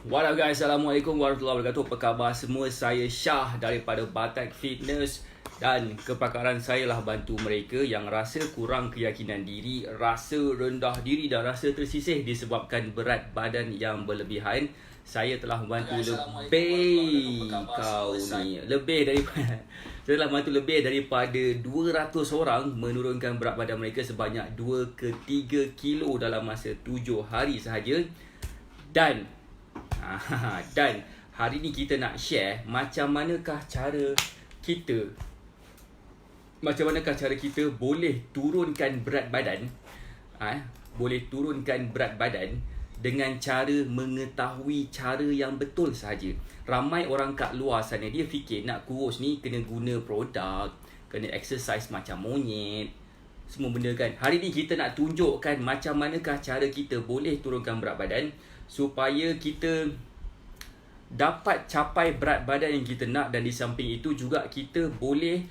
What up guys, Assalamualaikum warahmatullahi wabarakatuh. Apa khabar semua? Saya Syah daripada Batak Fitness. Dan kepakaran saya lah bantu mereka yang rasa kurang keyakinan diri, rasa rendah diri dan rasa tersisih disebabkan berat badan yang berlebihan. Saya telah membantu lebih daripada 200 orang menurunkan berat badan mereka sebanyak 2 ke 3 kilo dalam masa 7 hari sahaja. Dan hari ni kita nak share macam manakah cara kita boleh turunkan berat badan, dengan cara mengetahui cara yang betul sahaja. Ramai orang kat luar sana dia fikir nak kurus ni kena guna produk, kena exercise macam monyet, semua benda kan. Hari ni kita nak tunjukkan macam manakah cara kita boleh turunkan berat badan supaya kita dapat capai berat badan yang kita nak, dan di samping itu juga kita boleh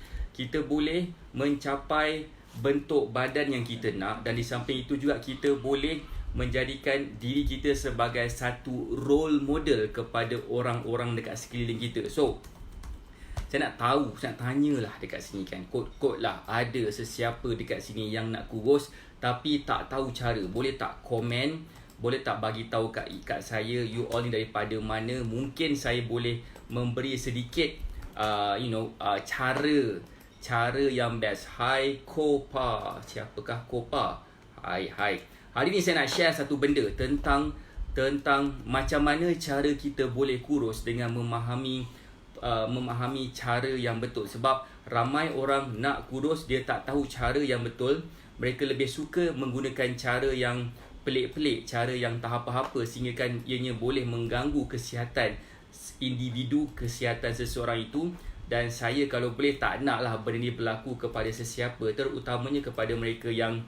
mencapai bentuk badan yang kita nak, dan di samping itu juga kita boleh menjadikan diri kita sebagai satu role model kepada orang-orang dekat sekeliling kita. So saya nak tanyalah dekat sini kan, kod-kod lah ada sesiapa dekat sini yang nak kurus tapi tak tahu cara. Boleh tak komen, boleh tak bagi tahu kat saya you all ni daripada mana? Mungkin saya boleh memberi sedikit cara yang best. Hai Kopa. Siapakah Kopa? Hai. Hari ni saya nak share satu benda tentang macam mana cara kita boleh kurus dengan memahami cara yang betul. Sebab ramai orang nak kurus dia tak tahu cara yang betul. Mereka lebih suka menggunakan cara yang pelik-pelik, cara yang tak apa-apa, sehingga kan ianya boleh mengganggu kesihatan individu, kesihatan seseorang itu. Dan saya kalau boleh tak naklah benda ni berlaku kepada sesiapa, terutamanya kepada mereka yang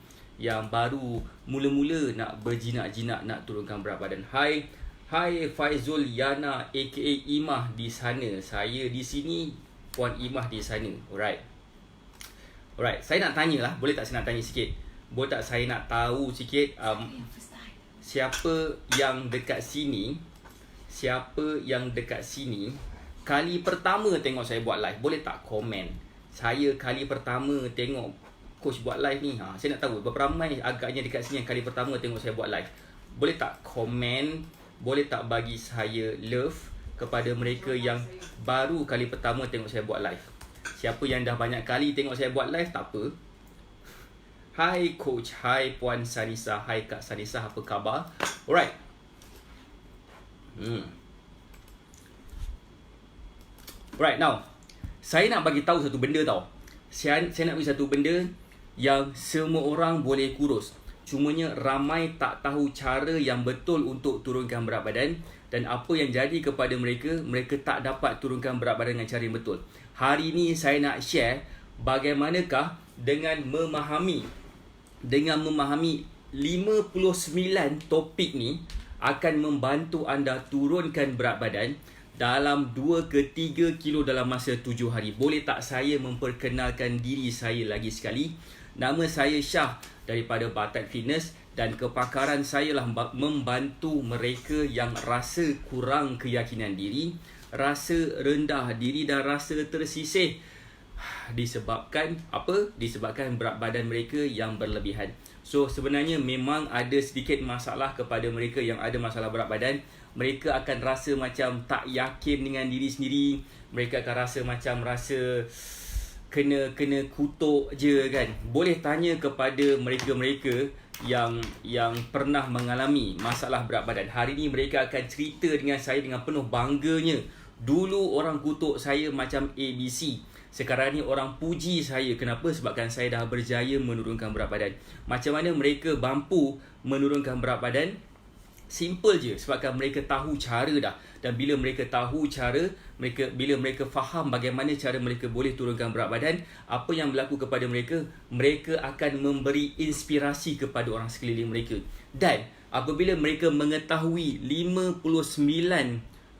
baru mula-mula nak berjinak-jinak nak turunkan berat badan. Hai Faizul Yana aka Imah di sana. Saya di sini, Puan Imah di sana. Alright. Saya nak tanya lah, boleh tak saya nak tanya sikit? Boleh tak saya nak tahu sikit siapa yang dekat sini kali pertama tengok saya buat live? Boleh tak komen? Saya kali pertama tengok coach buat live ni. Saya nak tahu berapa ramai agaknya dekat sini yang kali pertama tengok saya buat live. Boleh tak komen? Boleh tak bagi saya love kepada mereka yang baru kali pertama tengok saya buat live? Siapa yang dah banyak kali tengok saya buat live tak apa. Hai coach, hai Puan Sanisa, hai Kak Sanisa, apa khabar? Alright. Right, now saya nak bagi tahu satu benda tau. Saya nak bagi satu benda yang semua orang boleh kurus. Cumanya ramai tak tahu cara yang betul untuk turunkan berat badan, dan apa yang jadi kepada mereka tak dapat turunkan berat badan dengan cara yang betul. Hari ni saya nak share bagaimanakah dengan memahami 59 topik ni akan membantu anda turunkan berat badan dalam 2 ke 3 kilo dalam masa 7 hari. Boleh tak saya memperkenalkan diri saya lagi sekali? Nama saya Syah daripada Batak Fitness, dan kepakaran saya lah membantu mereka yang rasa kurang keyakinan diri, rasa rendah diri dan rasa tersisih disebabkan berat badan mereka yang berlebihan. So sebenarnya memang ada sedikit masalah kepada mereka yang ada masalah berat badan. Mereka akan rasa macam tak yakin dengan diri sendiri. Mereka akan rasa kena kutuk je kan. Boleh tanya kepada mereka yang pernah mengalami masalah berat badan. Hari ni mereka akan cerita dengan saya dengan penuh bangganya. Dulu orang kutuk saya macam ABC. Sekarang ni orang puji saya. Kenapa? Sebabkan saya dah berjaya menurunkan berat badan. Macam mana mereka mampu menurunkan berat badan? Simple je, sebabkan mereka tahu cara dah. Dan bila mereka tahu cara, bila mereka faham bagaimana cara mereka boleh turunkan berat badan, apa yang berlaku kepada mereka akan memberi inspirasi kepada orang sekeliling mereka. Dan apabila mereka mengetahui 59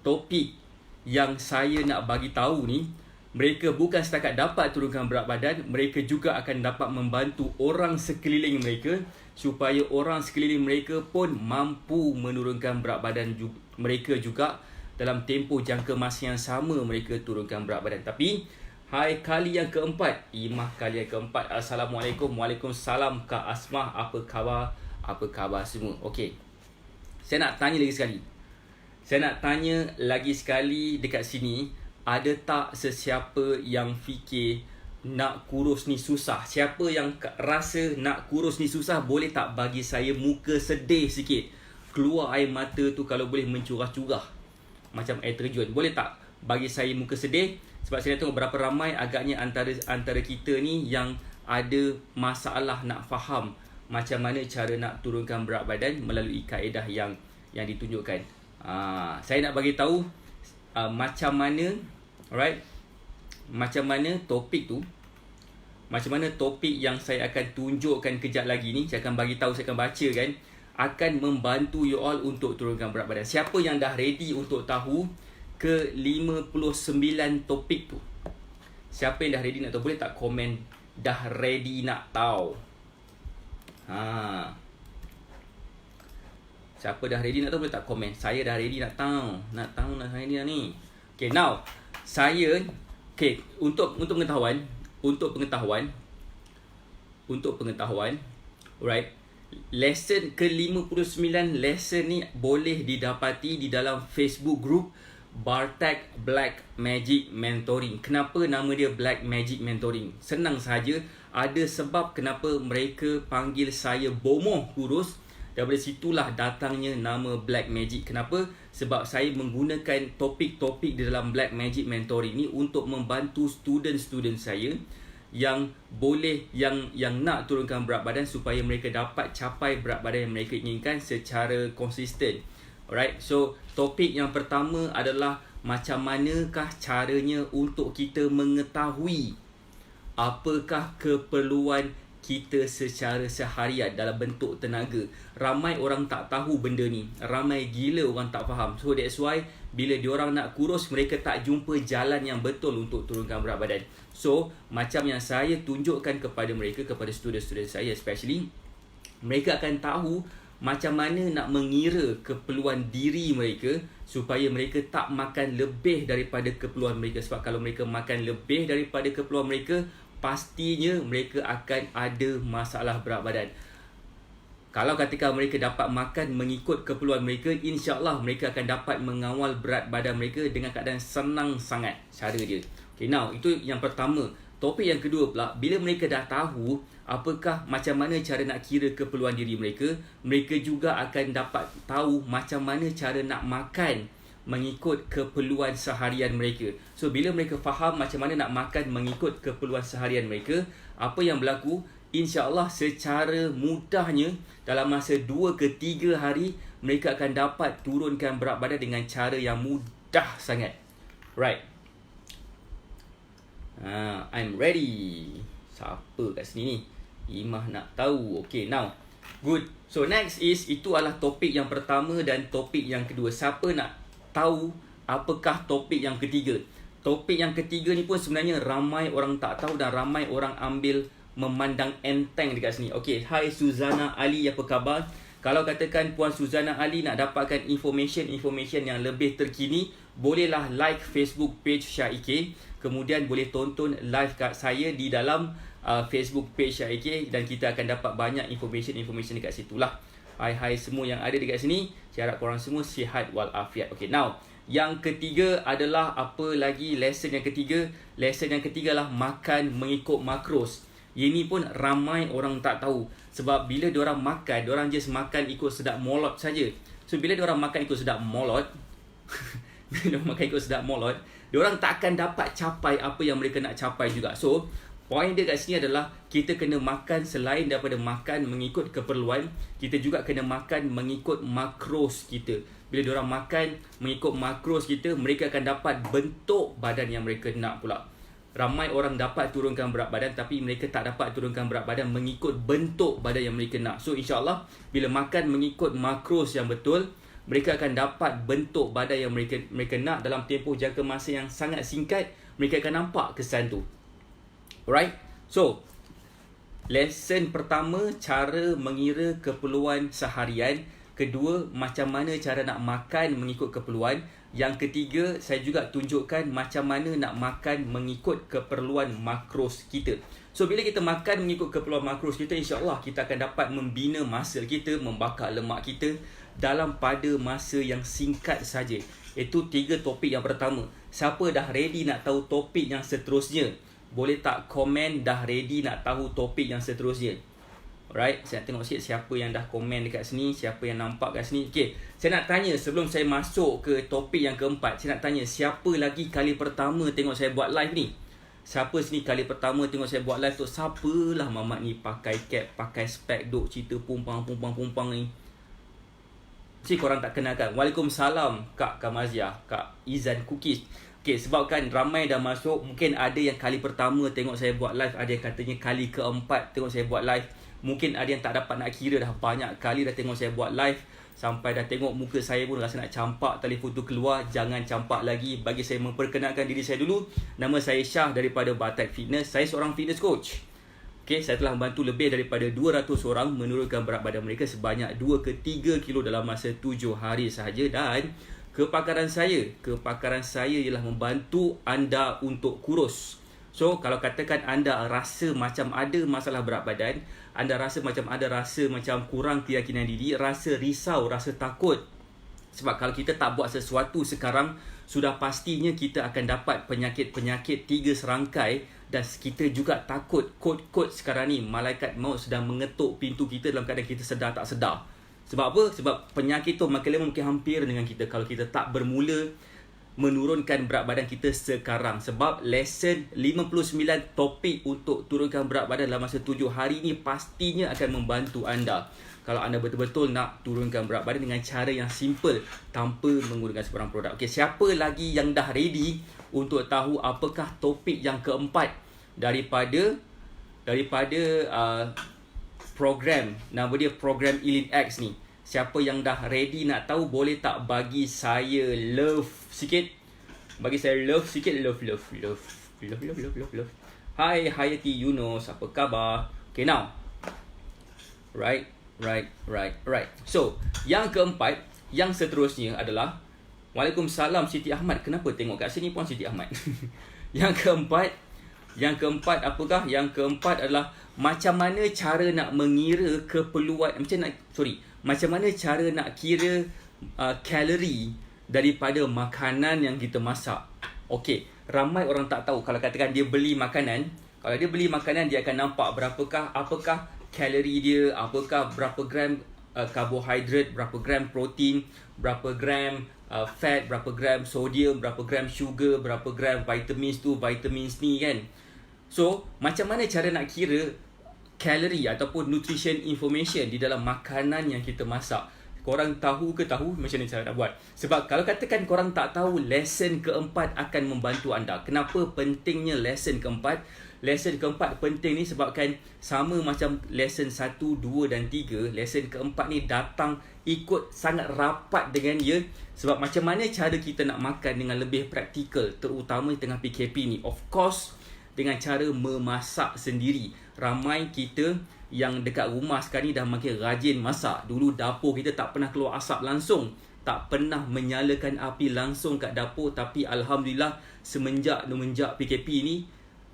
topik yang saya nak bagi tahu ni, mereka bukan setakat dapat turunkan berat badan, mereka juga akan dapat membantu orang sekeliling mereka supaya orang sekeliling mereka pun mampu menurunkan berat badan mereka juga dalam tempoh jangka masa yang sama mereka turunkan berat badan. Tapi hai kali yang keempat, Imah kali yang keempat. Assalamualaikum. Waalaikumsalam Kak Asmah. Apa khabar? Apa khabar semua? Okey. Saya nak tanya lagi sekali dekat sini, ada tak sesiapa yang fikir nak kurus ni susah? Siapa yang rasa nak kurus ni susah, boleh tak bagi saya muka sedih sikit? Keluar air mata tu kalau boleh mencurah-curah macam air terjun. Boleh tak bagi saya muka sedih? Sebab saya tengok berapa ramai agaknya antara kita ni yang ada masalah nak faham macam mana cara nak turunkan berat badan melalui kaedah yang ditunjukkan. Saya nak bagi tahu macam mana, alright? Macam mana topik yang saya akan tunjukkan kejap lagi ni, saya akan bagi tahu, saya akan bacakan, akan membantu you all untuk turunkan berat badan. Siapa yang dah ready untuk tahu ke 59 topik tu? Siapa yang dah ready nak tahu, boleh tak komen dah ready nak tahu? Siapa dah ready nak tahu, boleh tak komen? Saya dah ready nak tahu. Nak hari ni. Okay, now saya untuk pengetahuan, alright, lesson ke-59 lesson ni boleh didapati di dalam Facebook group Bartek Black Magic Mentoring. Kenapa nama dia Black Magic Mentoring? Senang saja, ada sebab kenapa mereka panggil saya Bomoh Kurus. Daripada situlah datangnya nama Black Magic. Kenapa? Sebab saya menggunakan topik-topik di dalam Black Magic Mentoring ni untuk membantu student-student saya yang nak turunkan berat badan supaya mereka dapat capai berat badan yang mereka inginkan secara konsisten. Alright, so topik yang pertama adalah macam manakah caranya untuk kita mengetahui apakah keperluan kita secara seharian dalam bentuk tenaga. Ramai orang tak tahu benda ni. Ramai gila orang tak faham. So that's why bila diorang nak kurus, mereka tak jumpa jalan yang betul untuk turunkan berat badan. So macam yang saya tunjukkan kepada mereka, kepada student-student saya especially, mereka akan tahu macam mana nak mengira keperluan diri mereka supaya mereka tak makan lebih daripada keperluan mereka. Sebab kalau mereka makan lebih daripada keperluan mereka, pastinya mereka akan ada masalah berat badan. Kalau katakan mereka dapat makan mengikut keperluan mereka, insya-Allah mereka akan dapat mengawal berat badan mereka dengan keadaan senang sangat cara dia. Okay, now itu yang pertama. Topik yang kedua pula, bila mereka dah tahu apakah macam mana cara nak kira keperluan diri mereka, mereka juga akan dapat tahu macam mana cara nak makan mengikut keperluan seharian mereka. So bila mereka faham macam mana nak makan mengikut keperluan seharian mereka, apa yang berlaku, insya-Allah secara mudahnya dalam masa 2 ke 3 hari mereka akan dapat turunkan berat badan dengan cara yang mudah sangat. Right. I'm ready. Siapa kat sini ni? Imah nak tahu. Okay, now. Good. So next is, itu adalah topik yang pertama dan topik yang kedua. Siapa nak tahu apakah topik yang ketiga? Topik yang ketiga ni pun sebenarnya ramai orang tak tahu dan ramai orang ambil memandang enteng dekat sini. Okay, hai Suzana Ali, apa khabar? Kalau katakan Puan Suzana Ali nak dapatkan information yang lebih terkini, bolehlah like Facebook page Syaike. Kemudian boleh tonton live kat saya di dalam Facebook page Syaike dan kita akan dapat banyak information dekat situ lah. Hai semua yang ada dekat sini, saya harap korang semua sihat walafiat. Okay, now yang ketiga adalah apa lagi? Lesson yang ketiga lah makan mengikut makros. Ini pun ramai orang tak tahu. Sebab bila diorang makan, diorang just makan ikut sedap molot saja. So bila diorang makan ikut sedap molot diorang tak akan dapat capai apa yang mereka nak capai juga. So poin dia kat sini adalah kita kena makan selain daripada makan mengikut keperluan, kita juga kena makan mengikut makros kita. Bila diorang makan mengikut makros kita, mereka akan dapat bentuk badan yang mereka nak pula. Ramai orang dapat turunkan berat badan tapi mereka tak dapat turunkan berat badan mengikut bentuk badan yang mereka nak. So insya-Allah bila makan mengikut makros yang betul, mereka akan dapat bentuk badan yang mereka nak dalam tempoh jangka masa yang sangat singkat. Mereka akan nampak kesan tu. Alright. So Lesson pertama, cara mengira keperluan seharian. Kedua, macam mana cara nak makan mengikut keperluan. Yang ketiga, saya juga tunjukkan macam mana nak makan mengikut keperluan makros kita. So, bila kita makan mengikut keperluan makros kita, insya-Allah kita akan dapat membina muscle kita, membakar lemak kita dalam pada masa yang singkat saja. Itu 3 topik yang pertama. Siapa dah ready nak tahu topik yang seterusnya? Boleh tak komen dah ready nak tahu topik yang seterusnya? Alright, saya nak tengok sikit siapa yang dah komen dekat sini, siapa yang nampak kat sini. Okay, saya nak tanya sebelum saya masuk ke topik yang keempat, saya nak tanya siapa lagi kali pertama tengok saya buat live ni? Siapa sini kali pertama tengok saya buat live tu? Siapalah mamat ni pakai cap, pakai spek, duk cerita pumpang ni. Si korang tak kenalkan. Waalaikumsalam Kak Kamazia, Kak Izan Cookies. Okay, sebabkan ramai dah masuk, mungkin ada yang kali pertama tengok saya buat live, ada yang katanya kali keempat tengok saya buat live. Mungkin ada yang tak dapat nak kira, dah banyak kali dah tengok saya buat live, sampai dah tengok muka saya pun rasa nak campak telefon tu keluar. Jangan campak lagi. Bagi saya memperkenalkan diri saya dulu. Nama saya Syah daripada Batak Fitness. Saya seorang fitness coach. Okay, saya telah membantu lebih daripada 200 orang menurunkan berat badan mereka sebanyak 2 ke 3 kilo dalam masa 7 hari sahaja. Dan kepakaran saya ialah membantu anda untuk kurus. So, kalau katakan anda rasa macam ada masalah berat badan, anda rasa macam kurang keyakinan diri, rasa risau, rasa takut. Sebab kalau kita tak buat sesuatu sekarang, sudah pastinya kita akan dapat penyakit-penyakit 3 serangkai. Dan kita juga takut, kod-kod sekarang ni malaikat maut sedang mengetuk pintu kita dalam keadaan kita sedar tak sedar. Sebab apa? Sebab penyakit tu makin lama makin hampir dengan kita kalau kita tak bermula menurunkan berat badan kita sekarang. Sebab lesson 59 topik untuk turunkan berat badan dalam masa 7 hari ni pastinya akan membantu anda. Kalau anda betul-betul nak turunkan berat badan dengan cara yang simple tanpa menggunakan sebarang produk. Okey, siapa lagi yang dah ready untuk tahu apakah topik yang keempat daripada program, nama dia program Elite X ni? Siapa yang dah ready nak tahu, boleh tak bagi saya love sikit? Bagi saya love sikit. Love. Hai Hayati Yunus, apa khabar? Okay, now. Right. So, yang keempat, yang seterusnya adalah Waalaikumsalam Siti Ahmad. Kenapa tengok kat sini pun Siti Ahmad? Yang keempat apakah? Yang keempat adalah macam mana cara nak mengira keperluan, macam mana cara nak kira kalori daripada makanan yang kita masak. Okey, ramai orang tak tahu. Kalau katakan dia beli makanan, dia akan nampak apakah kalori dia, apakah berapa gram karbohidrat, berapa gram protein, berapa gram fat, berapa gram sodium, berapa gram sugar, berapa gram vitamins tu, vitamins ni kan. So, macam mana cara nak kira kalori ataupun nutrition information di dalam makanan yang kita masak? Korang tahu macam mana cara nak buat? Sebab kalau katakan korang tak tahu, lesson keempat akan membantu anda. Kenapa pentingnya lesson keempat? Lesson keempat penting ni sebabkan sama macam lesson 1, 2 dan 3, lesson keempat ni datang ikut sangat rapat dengan dia. Sebab macam mana cara kita nak makan dengan lebih praktikal, terutama di tengah PKP ni. Of course, dengan cara memasak sendiri. Ramai kita yang dekat rumah sekarang ni dah makin rajin masak. Dulu dapur kita tak pernah keluar asap langsung, tak pernah menyalakan api langsung kat dapur. Tapi Alhamdulillah, semenjak PKP ni,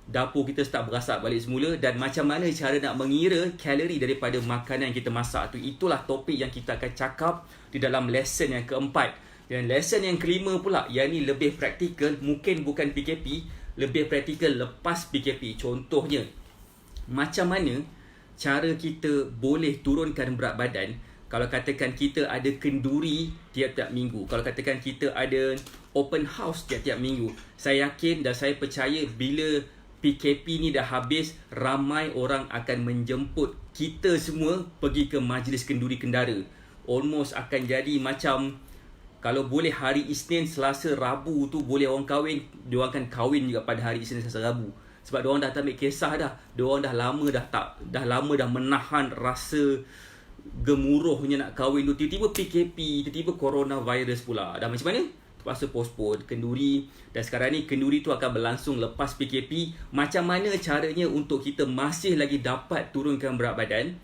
dapur kita start berasap balik semula. Dan macam mana cara nak mengira kalori daripada makanan yang kita masak tu, itulah topik yang kita akan cakap di dalam lesson yang keempat. Dan lesson yang kelima pula, yang ni lebih praktikal, mungkin bukan PKP, lebih praktikal lepas PKP. Contohnya, macam mana cara kita boleh turunkan berat badan kalau katakan kita ada kenduri tiap-tiap minggu, kalau katakan kita ada open house tiap-tiap minggu. Saya yakin dan saya percaya bila PKP ni dah habis, ramai orang akan menjemput kita semua pergi ke majlis kenduri kendara. Almost akan jadi macam, kalau boleh hari Isnin, Selasa, Rabu tu boleh orang kahwin, diorang akan kahwin juga pada hari Isnin, Selasa, Rabu. Sebab diorang dah tak ambil kisah dah. Diorang dah lama dah menahan rasa gemuruhnya nak kahwin tu. Tiba-tiba PKP, tiba-tiba coronavirus pula. Dah macam mana? terpaksa postpone kenduri, dan sekarang ni kenduri tu akan berlangsung lepas PKP. Macam mana caranya untuk kita masih lagi dapat turunkan berat badan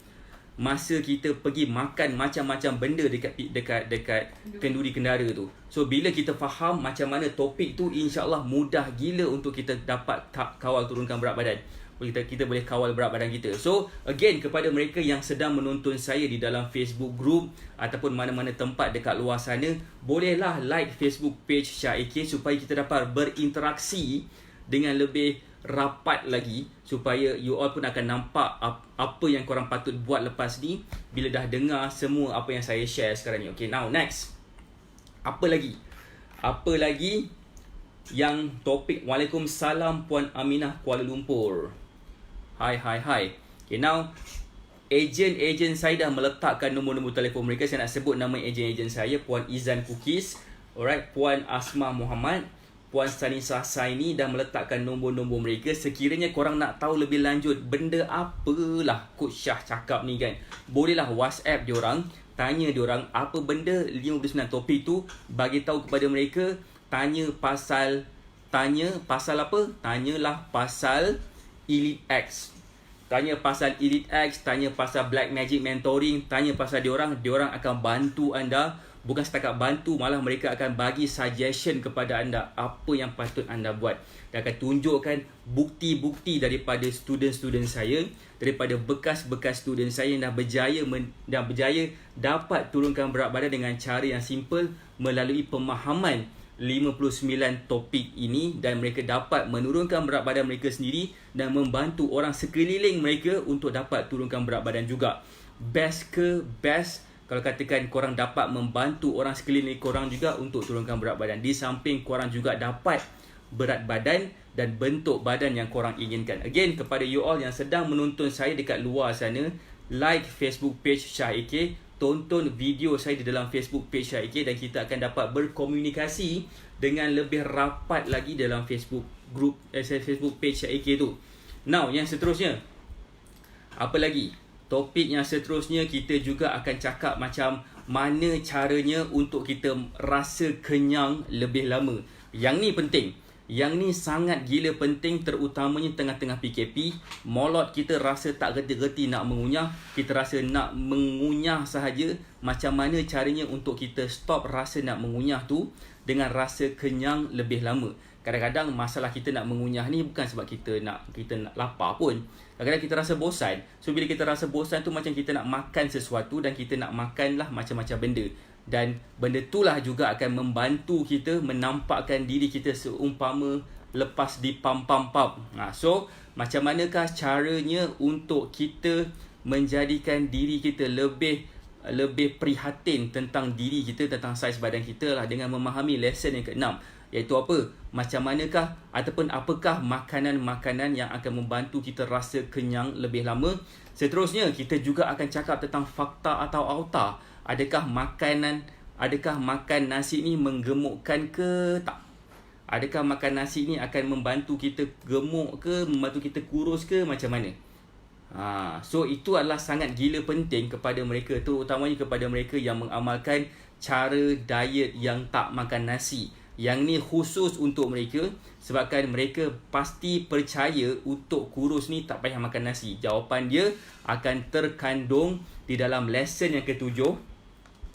masa kita pergi makan macam-macam benda dekat kenduri kendara tu. So bila kita faham macam mana topik tu, insya-Allah mudah gila untuk kita dapat kawal turunkan berat badan. Kita boleh kawal berat badan kita. So again, kepada mereka yang sedang menonton saya di dalam Facebook group ataupun mana-mana tempat dekat luar sana, bolehlah like Facebook page Syah AK supaya kita dapat berinteraksi dengan lebih rapat lagi, supaya you all pun akan nampak apa yang korang patut buat lepas ni bila dah dengar semua apa yang saya share sekarang ni. Okay, now next. Apa lagi yang topik. Waalaikumsalam Puan Aminah Kuala Lumpur. Hai. Okay, now ejen saya dah meletakkan nombor-nombor telefon mereka. Saya nak sebut nama ejen saya, Puan Izan Cookies, alright, Puan Asma Muhammad, Puan Sanisah Saini dah meletakkan nombor-nombor mereka. Sekiranya korang nak tahu lebih lanjut benda apalah Coach Syah cakap ni kan, bolehlah WhatsApp diorang, tanya diorang apa benda 59 topik tu, bagi tahu kepada mereka. Tanyalah pasal Elite X. Tanya pasal Elite X, tanya pasal Black Magic Mentoring, tanya pasal diorang akan bantu anda. Bukan setakat bantu, malah mereka akan bagi suggestion kepada anda apa yang patut anda buat. Dan akan tunjukkan bukti-bukti daripada student-student saya, daripada bekas-bekas student saya yang dah berjaya dapat turunkan berat badan dengan cara yang simple melalui pemahaman 59 topik ini, dan mereka dapat menurunkan berat badan mereka sendiri dan membantu orang sekeliling mereka untuk dapat turunkan berat badan juga. Best kalau katakan korang dapat membantu orang sekeliling korang juga untuk turunkan berat badan, di samping korang juga dapat berat badan dan bentuk badan yang korang inginkan. Again, kepada you all yang sedang menonton saya dekat luar sana, like Facebook page Syah AK, tonton video saya di dalam Facebook page Syah AK, dan kita akan dapat berkomunikasi dengan lebih rapat lagi dalam Facebook group Facebook page Syah AK tu. Now, yang seterusnya, apa lagi? Topik yang seterusnya, kita juga akan cakap macam mana caranya untuk kita rasa kenyang lebih lama. Yang ni penting. Yang ni sangat gila penting, terutamanya tengah-tengah PKP. Molot kita rasa tak reti-reti nak mengunyah. Kita rasa nak mengunyah sahaja. Macam mana caranya untuk kita stop rasa nak mengunyah tu dengan rasa kenyang lebih lama. Kadang-kadang masalah kita nak mengunyah ni bukan sebab kita nak lapar pun. Kadang-kadang kita rasa bosan. So bila kita rasa bosan tu, macam kita nak makan sesuatu dan kita nak makanlah macam-macam benda. Dan benda itulah juga akan membantu kita menampakkan diri kita seumpama lepas dipam-pam-pam. So macam manakah caranya untuk kita menjadikan diri kita lebih prihatin tentang diri kita, tentang saiz badan kita lah, dengan memahami lesson yang ke-6, iaitu apa? Macam manakah ataupun apakah makanan-makanan yang akan membantu kita rasa kenyang lebih lama. Seterusnya, kita juga akan cakap tentang fakta atau auta. Adakah makan nasi ni menggemukkan ke tak? Adakah makan nasi ni akan membantu kita gemuk ke, membantu kita kurus ke, macam mana? So itu adalah sangat gila penting kepada mereka, terutamanya kepada mereka yang mengamalkan cara diet yang tak makan nasi. Yang ni khusus untuk mereka, sebabkan mereka pasti percaya untuk kurus ni tak payah makan nasi. Jawapan dia akan terkandung di dalam lesson yang ketujuh.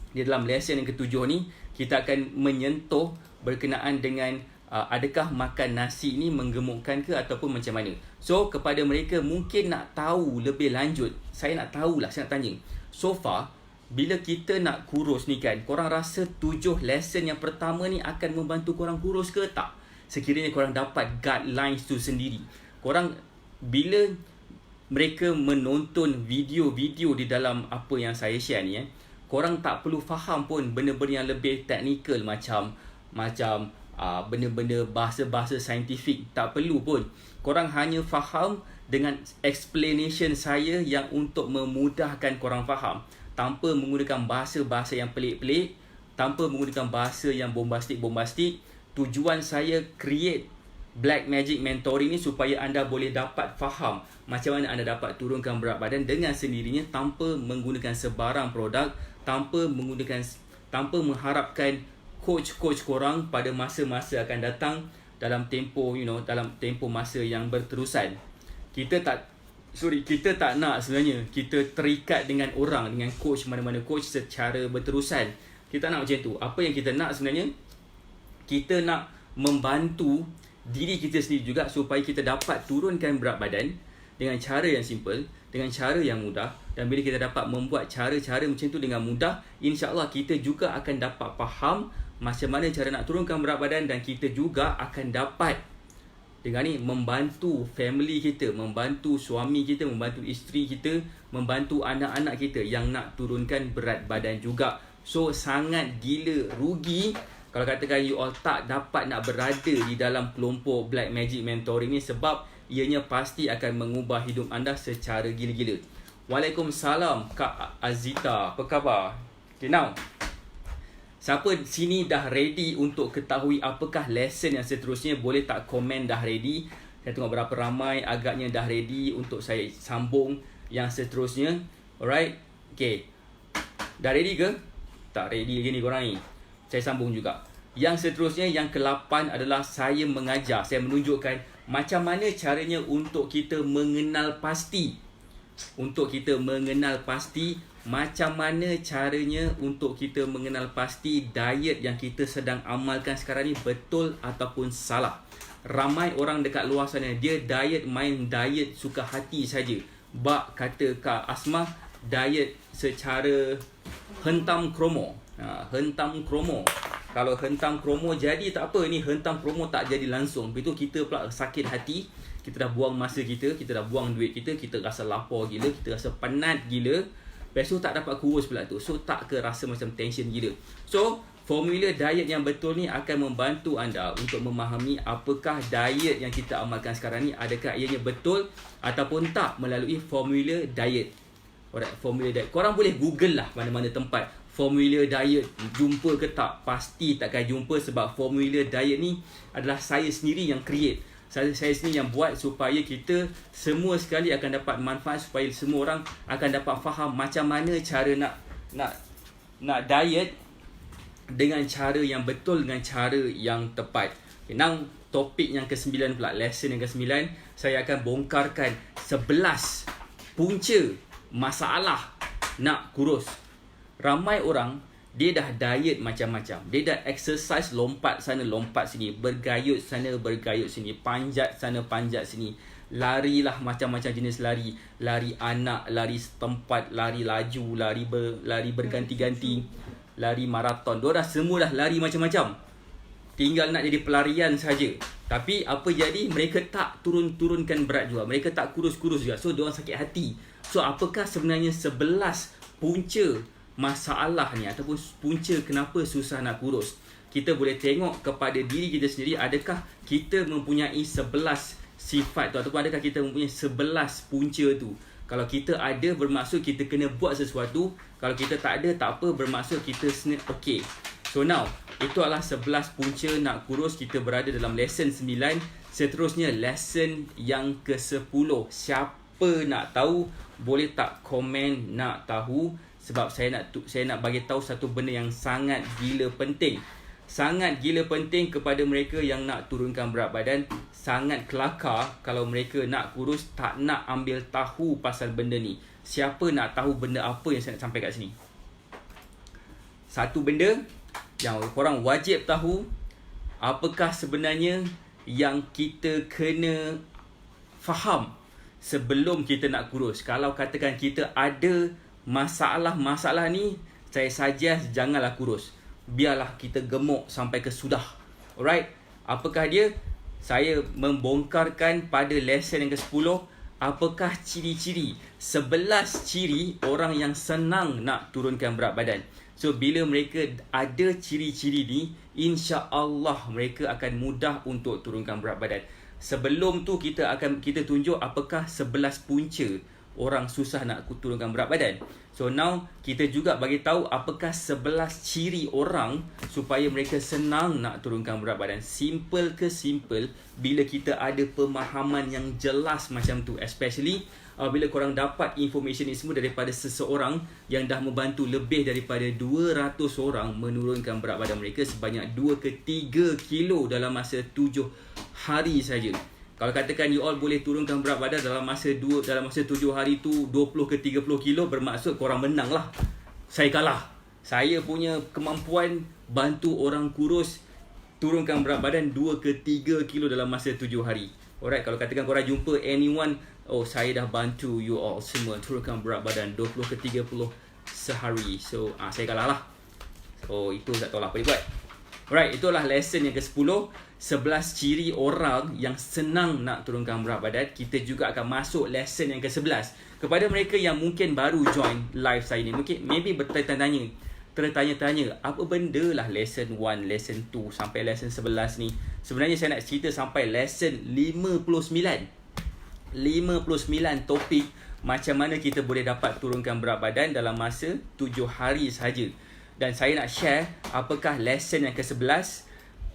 Di dalam lesson yang ketujuh ni, kita akan menyentuh berkenaan dengan adakah makan nasi ni menggemukkan ke ataupun macam mana. So kepada mereka mungkin nak tahu lebih lanjut, saya nak tanya, so far bila kita nak kurus ni kan, korang rasa 7 lesson yang pertama ni akan membantu korang kurus ke tak? Sekiranya korang dapat guidelines tu sendiri. Korang bila mereka menonton video-video di dalam apa yang saya share ni, korang tak perlu faham pun benda-benda yang lebih teknikal macam benda-benda bahasa-bahasa saintifik. Tak perlu pun. Korang hanya faham dengan explanation saya yang untuk memudahkan korang faham, tanpa menggunakan bahasa-bahasa yang pelik-pelik, tanpa menggunakan bahasa yang bombastik-bombastik. Tujuan saya create Black Magic Mentoring ni supaya anda boleh dapat faham macam mana anda dapat turunkan berat badan dengan sendirinya, tanpa menggunakan sebarang produk, tanpa mengharapkan coach-coach korang pada masa-masa akan datang dalam tempoh dalam tempoh masa yang berterusan. Kita tak nak sebenarnya kita terikat dengan orang, dengan coach mana-mana coach secara berterusan. Kita nak macam tu. Apa yang kita nak sebenarnya, kita nak membantu diri kita sendiri juga supaya kita dapat turunkan berat badan dengan cara yang simple, dengan cara yang mudah. Dan bila kita dapat membuat cara-cara macam tu dengan mudah, insya-Allah kita juga akan dapat faham macam mana cara nak turunkan berat badan, dan kita juga akan dapat dengan ni membantu family kita, membantu suami kita, membantu isteri kita, membantu anak-anak kita yang nak turunkan berat badan juga. So sangat gila rugi kalau katakan you all tak dapat nak berada di dalam kelompok Black Magic Mentoring ni, sebab ianya pasti akan mengubah hidup anda secara gila-gila. Waalaikumsalam Kak Azita, apa khabar? Okay, now siapa sini dah ready untuk ketahui apakah lesson yang seterusnya? Boleh tak komen dah ready? Saya tengok berapa ramai agaknya dah ready untuk saya sambung yang seterusnya. Alright. Okay. Dah ready ke? Tak ready lagi ni korang ni. Saya sambung juga. Yang seterusnya, yang ke-8 adalah saya mengajar, saya menunjukkan macam mana caranya untuk kita mengenal pasti. Macam mana caranya untuk kita mengenal pasti diet yang kita sedang amalkan sekarang ni betul ataupun salah. Ramai orang dekat luar sana, dia diet, main diet suka hati saja. Bak kata Kak Asma, diet secara hentam kromo. Hentam kromo. Kalau hentam kromo jadi tak apa, ni hentam kromo tak jadi langsung. Begitu kita pula sakit hati, kita dah buang masa kita dah buang duit kita rasa lapar gila, kita rasa penat gila. Lepas tu tak dapat kurus pula tu. So tak ke rasa macam tension gila. So formula diet yang betul ni akan membantu anda untuk memahami apakah diet yang kita amalkan sekarang ni, adakah ianya betul ataupun tak melalui formula diet. Alright, formula diet. Korang boleh google lah mana-mana tempat formula diet, jumpa ke tak? Pasti takkan jumpa, sebab formula diet ni adalah saya sendiri yang create. Saya sendiri yang buat supaya kita semua sekali akan dapat manfaat, supaya semua orang akan dapat faham macam mana cara nak diet dengan cara yang betul, dengan cara yang tepat. Okay, now topik yang ke-9 pula, lesson yang ke-9, saya akan bongkarkan 11 punca masalah nak kurus. Ramai orang, dia dah diet macam-macam. Dia dah exercise lompat sana, lompat sini. Bergayut sana, bergayut sini. Panjat sana, panjat sini. Larilah macam-macam jenis lari. Lari anak, lari setempat, lari laju, lari berganti-ganti. Lari maraton. Diorang semua dah lari macam-macam. Tinggal nak jadi pelarian saja. Tapi apa jadi? Mereka tak turunkan berat juga. Mereka tak kurus-kurus juga. So, diorang sakit hati. So, apakah sebenarnya 11 punca masalah ni ataupun punca kenapa susah nak kurus? Kita boleh tengok kepada diri kita sendiri, adakah kita mempunyai 11 sifat tu, ataupun adakah kita mempunyai 11 punca tu. Kalau kita ada, bermaksud kita kena buat sesuatu. Kalau kita tak ada, tak apa, bermaksud kita okey. So now, itu adalah 11 punca nak kurus. Kita berada dalam lesson 9. Seterusnya lesson yang ke-10. Siapa nak tahu, boleh tak komen nak tahu, sebab saya nak bagi tahu satu benda yang sangat gila penting. Sangat gila penting kepada mereka yang nak turunkan berat badan. Sangat kelakar kalau mereka nak kurus tak nak ambil tahu pasal benda ni. Siapa nak tahu benda apa yang saya nak sampai kat sini? Satu benda yang korang wajib tahu, apakah sebenarnya yang kita kena faham sebelum kita nak kurus. Kalau katakan kita ada masalah ni, saya suggest janganlah kurus. Biarlah kita gemuk sampai ke sudah. Alright? Apakah dia? Saya membongkarkan pada lesson yang ke-10, apakah ciri-ciri, 11 ciri orang yang senang nak turunkan berat badan. So bila mereka ada ciri-ciri ni, insya-Allah mereka akan mudah untuk turunkan berat badan. Sebelum tu kita tunjuk apakah 11 punca orang susah nak turunkan berat badan. So now kita juga bagi tahu apakah 11 ciri orang supaya mereka senang nak turunkan berat badan. Simple ke simple bila kita ada pemahaman yang jelas macam tu, especially bila korang dapat information ni semua daripada seseorang yang dah membantu lebih daripada 200 orang menurunkan berat badan mereka sebanyak 2 ke 3 kilo dalam masa 7 hari saja. Kalau katakan you all boleh turunkan berat badan dalam masa 7 hari tu 20 ke 30 kilo, bermaksud korang menang lah. Saya kalah. Saya punya kemampuan bantu orang kurus turunkan berat badan 2 ke 3 kilo dalam masa 7 hari. Alright, kalau katakan korang jumpa anyone, oh saya dah bantu you all semua turunkan berat badan 20 ke 30 sehari. So saya kalah lah. So itu tak tahu lah apa dia buat. Alright, itulah lesson yang ke-10. 11 ciri orang yang senang nak turunkan berat badan. Kita juga akan masuk lesson yang ke-11. Kepada mereka yang mungkin baru join live saya ni, mungkin maybe tertanya-tanya apa benda lah lesson 1, lesson 2 sampai lesson 11 ni. Sebenarnya saya nak cerita sampai lesson 59 topik macam mana kita boleh dapat turunkan berat badan dalam masa 7 hari saja. Dan saya nak share apakah lesson yang ke-11.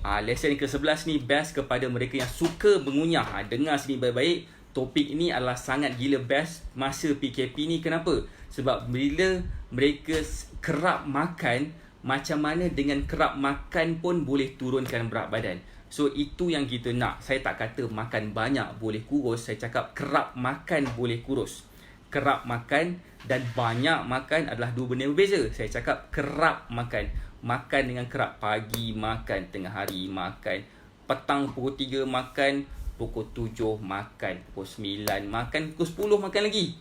Lesson yang ke-11 ni best kepada mereka yang suka mengunyah. Dengar sini baik-baik. Topik ini adalah sangat gila best masa PKP ni. Kenapa? Sebab bila mereka kerap makan, macam mana dengan kerap makan pun boleh turunkan berat badan. So itu yang kita nak. Saya tak kata makan banyak boleh kurus. Saya cakap kerap makan boleh kurus. Kerap makan dan banyak makan adalah dua benda berbeza. Saya cakap kerap makan. Makan dengan kerap. Pagi makan, tengah hari makan, petang pukul 3 makan, pukul 7 makan, pukul 9 makan, pukul 10 makan lagi.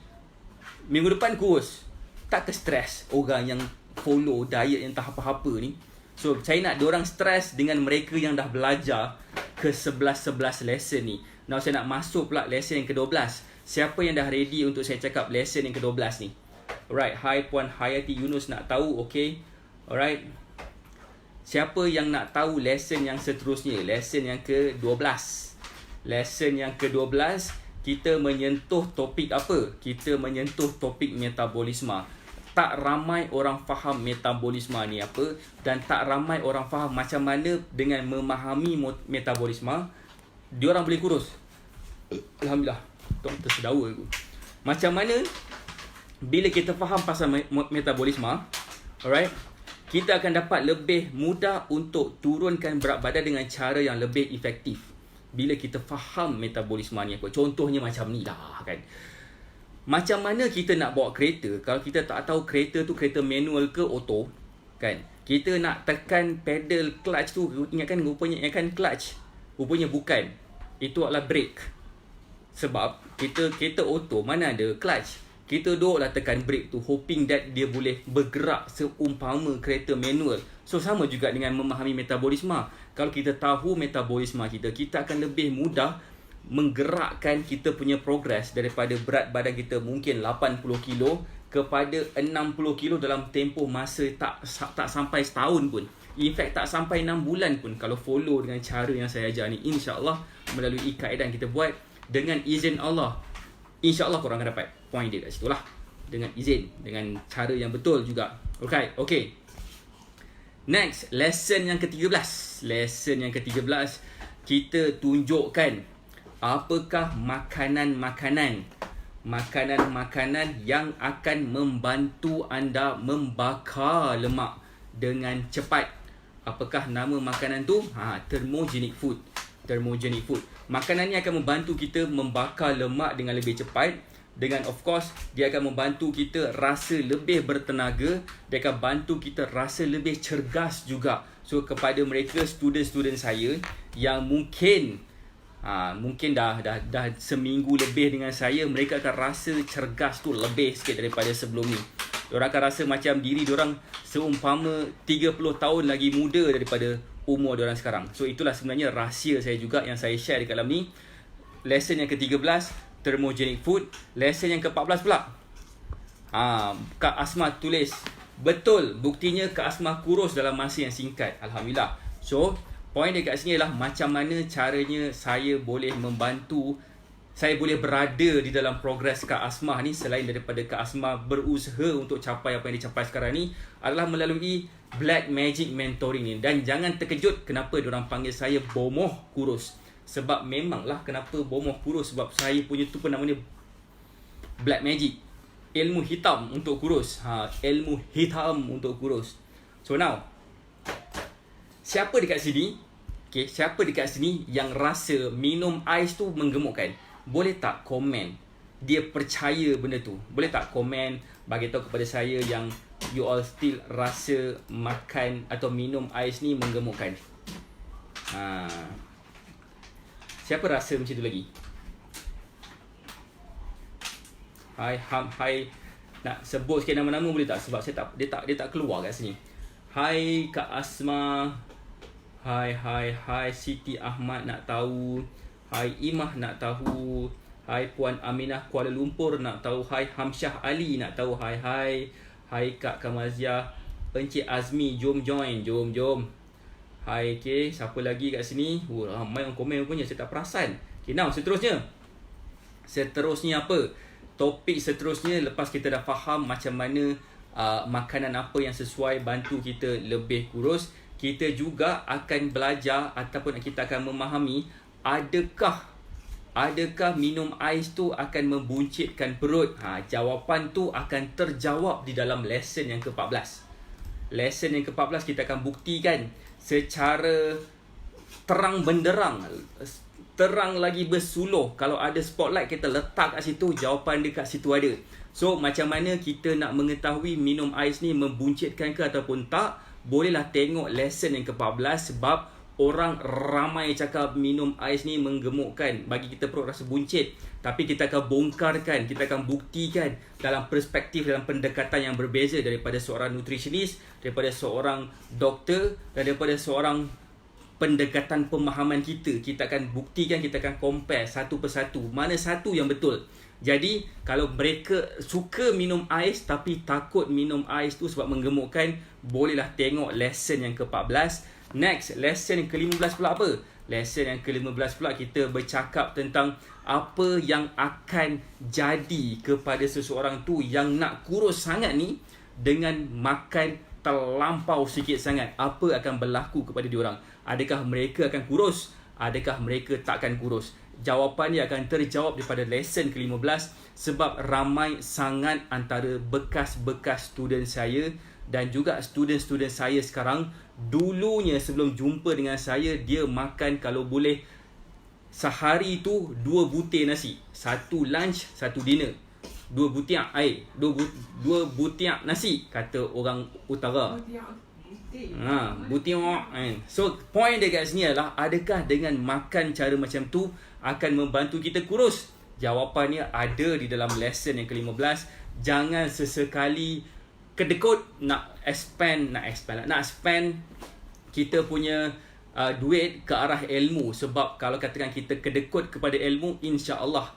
Minggu depan kurus. Tak ke stres orang yang follow diet yang tak apa-apa ni. So saya nak diorang stres dengan mereka yang dah belajar ke 11 lesson ni. Now saya nak masuk pula lesson yang ke-12. Siapa yang dah ready untuk saya cakap lesson yang ke-12 ni? Alright, hi Puan Hayati Yunus nak tahu, okay. Alright. Siapa yang nak tahu lesson yang seterusnya? Lesson yang ke-12. Lesson yang ke-12, kita menyentuh topik apa? Kita menyentuh topik metabolisme. Tak ramai orang faham metabolisme ni apa, dan tak ramai orang faham macam mana dengan memahami metabolisme diorang boleh kurus. Alhamdulillah. Tuan tersedawa aku. Macam mana bila kita faham pasal metabolisme, alright, kita akan dapat lebih mudah untuk turunkan berat badan dengan cara yang lebih efektif. Bila kita faham metabolisme ni apa. Contohnya macam ni lah kan. Macam mana kita nak bawa kereta kalau kita tak tahu kereta tu kereta manual ke auto kan. Kita nak tekan pedal clutch tu, rupanya clutch. Rupanya bukan. Itu adalah brake. Sebab kereta auto mana ada clutch. Kita duduklah tekan brake tu hoping that dia boleh bergerak seumpama kereta manual. So sama juga dengan memahami metabolisme. Kalau kita tahu metabolisme kita, kita akan lebih mudah menggerakkan kita punya progress daripada berat badan kita mungkin 80 kilo kepada 60 kilo dalam tempoh masa tak sampai setahun pun. In fact tak sampai 6 bulan pun kalau follow dengan cara yang saya ajar ni. InsyaAllah melalui kaedah yang kita buat dengan izin Allah, InsyaAllah korang akan dapat point dia kat situ lah. Dengan izin, dengan cara yang betul juga. Okay. Next, lesson yang ke-13. Lesson yang ke-13, kita tunjukkan apakah makanan-makanan yang akan membantu anda membakar lemak dengan cepat. Apakah nama makanan tu? Thermogenic food. Makanan ni akan membantu kita membakar lemak dengan lebih cepat. Dengan of course, dia akan membantu kita rasa lebih bertenaga. Dia akan bantu kita rasa lebih cergas juga. So kepada mereka student-student saya yang mungkin dah seminggu lebih dengan saya, mereka akan rasa cergas tu lebih sikit daripada sebelum ni. Diorang akan rasa macam diri diorang seumpama 30 tahun lagi muda daripada umur diorang sekarang. So itulah sebenarnya rahsia saya juga yang saya share di dalam ni. Lesson yang ke-13, thermogenic food. Lesson yang ke-14 pula, Kak Asma tulis, betul, buktinya Kak Asma kurus dalam masa yang singkat. Alhamdulillah. So point dia kat sini adalah macam mana caranya saya boleh membantu saya boleh berada di dalam progres Kak Asmah ni, selain daripada Kak Asmah berusaha untuk capai apa yang dicapai sekarang ni, adalah melalui Black Magic Mentoring ni. Dan jangan terkejut kenapa diorang panggil saya Bomoh Kurus. Sebab memanglah kenapa Bomoh Kurus, sebab saya punya tu pun namanya Black Magic, ilmu hitam untuk kurus. Ilmu hitam untuk kurus. So now, siapa dekat sini, okay, siapa dekat sini yang rasa minum ais tu menggemukkan? Boleh tak komen dia percaya benda tu? Boleh tak komen bagi tahu kepada saya yang you all still rasa makan atau minum ais ni menggemukkan? Siapa rasa macam tu lagi? Hai. Nak sebut sikit nama-nama boleh tak? Sebab dia tak keluar kat sini. Hai Kak Asmah. Hai Siti Ahmad nak tahu. Hai Imah nak tahu. Hai Puan Aminah Kuala Lumpur nak tahu. Hai Hamsyah Ali nak tahu. Hai Kak Kamazia. Encik Azmi jom join. Jom. Hai, okay, siapa lagi kat sini? Ramai orang komen punya, saya tak perasan. Okay, now seterusnya apa? Topik seterusnya, lepas kita dah faham macam mana makanan apa yang sesuai bantu kita lebih kurus, kita juga akan belajar ataupun kita akan memahami adakah minum ais tu akan membuncitkan perut. Jawapan tu akan terjawab di dalam lesson yang ke-14. Lesson yang ke-14 kita akan buktikan secara terang benderang, terang lagi bersuluh. Kalau ada spotlight kita letak kat situ, jawapan dia kat situ ada. So macam mana kita nak mengetahui minum ais ni membuncitkan ke ataupun tak? Bolehlah tengok lesson yang ke-14, sebab orang ramai cakap minum ais ni menggemukkan, bagi kita perut rasa buncit. Tapi kita akan bongkarkan, kita akan buktikan dalam perspektif, dalam pendekatan yang berbeza daripada seorang nutritionist, daripada seorang doktor dan daripada seorang pendekatan pemahaman kita. Kita akan buktikan, kita akan compare satu persatu mana satu yang betul. Jadi kalau mereka suka minum ais tapi takut minum ais tu sebab menggemukkan, bolehlah tengok lesson yang ke-14. Next, lesson yang ke-15 pula apa? Lesson yang ke-15 pula kita bercakap tentang apa yang akan jadi kepada seseorang tu yang nak kurus sangat ni dengan makan terlampau sikit sangat. Apa akan berlaku kepada diorang? Adakah mereka akan kurus? Adakah mereka takkan kurus? Jawapan dia akan terjawab daripada lesson ke-15, sebab ramai sangat antara bekas-bekas student saya dan juga student-student saya sekarang, dulunya sebelum jumpa dengan saya, dia makan kalau boleh sehari tu 2 butir nasi, 1 lunch, 1 dinner, 2 butir air, 2 butir nasi, kata orang utara. Butir. So point dia kat sini adalah, adakah dengan makan cara macam tu akan membantu kita kurus? Jawapannya ada di dalam lesson yang ke-15. Jangan sesekali kedekut nak spend kita punya duit ke arah ilmu. Sebab kalau katakan kita kedekut kepada ilmu, insya-Allah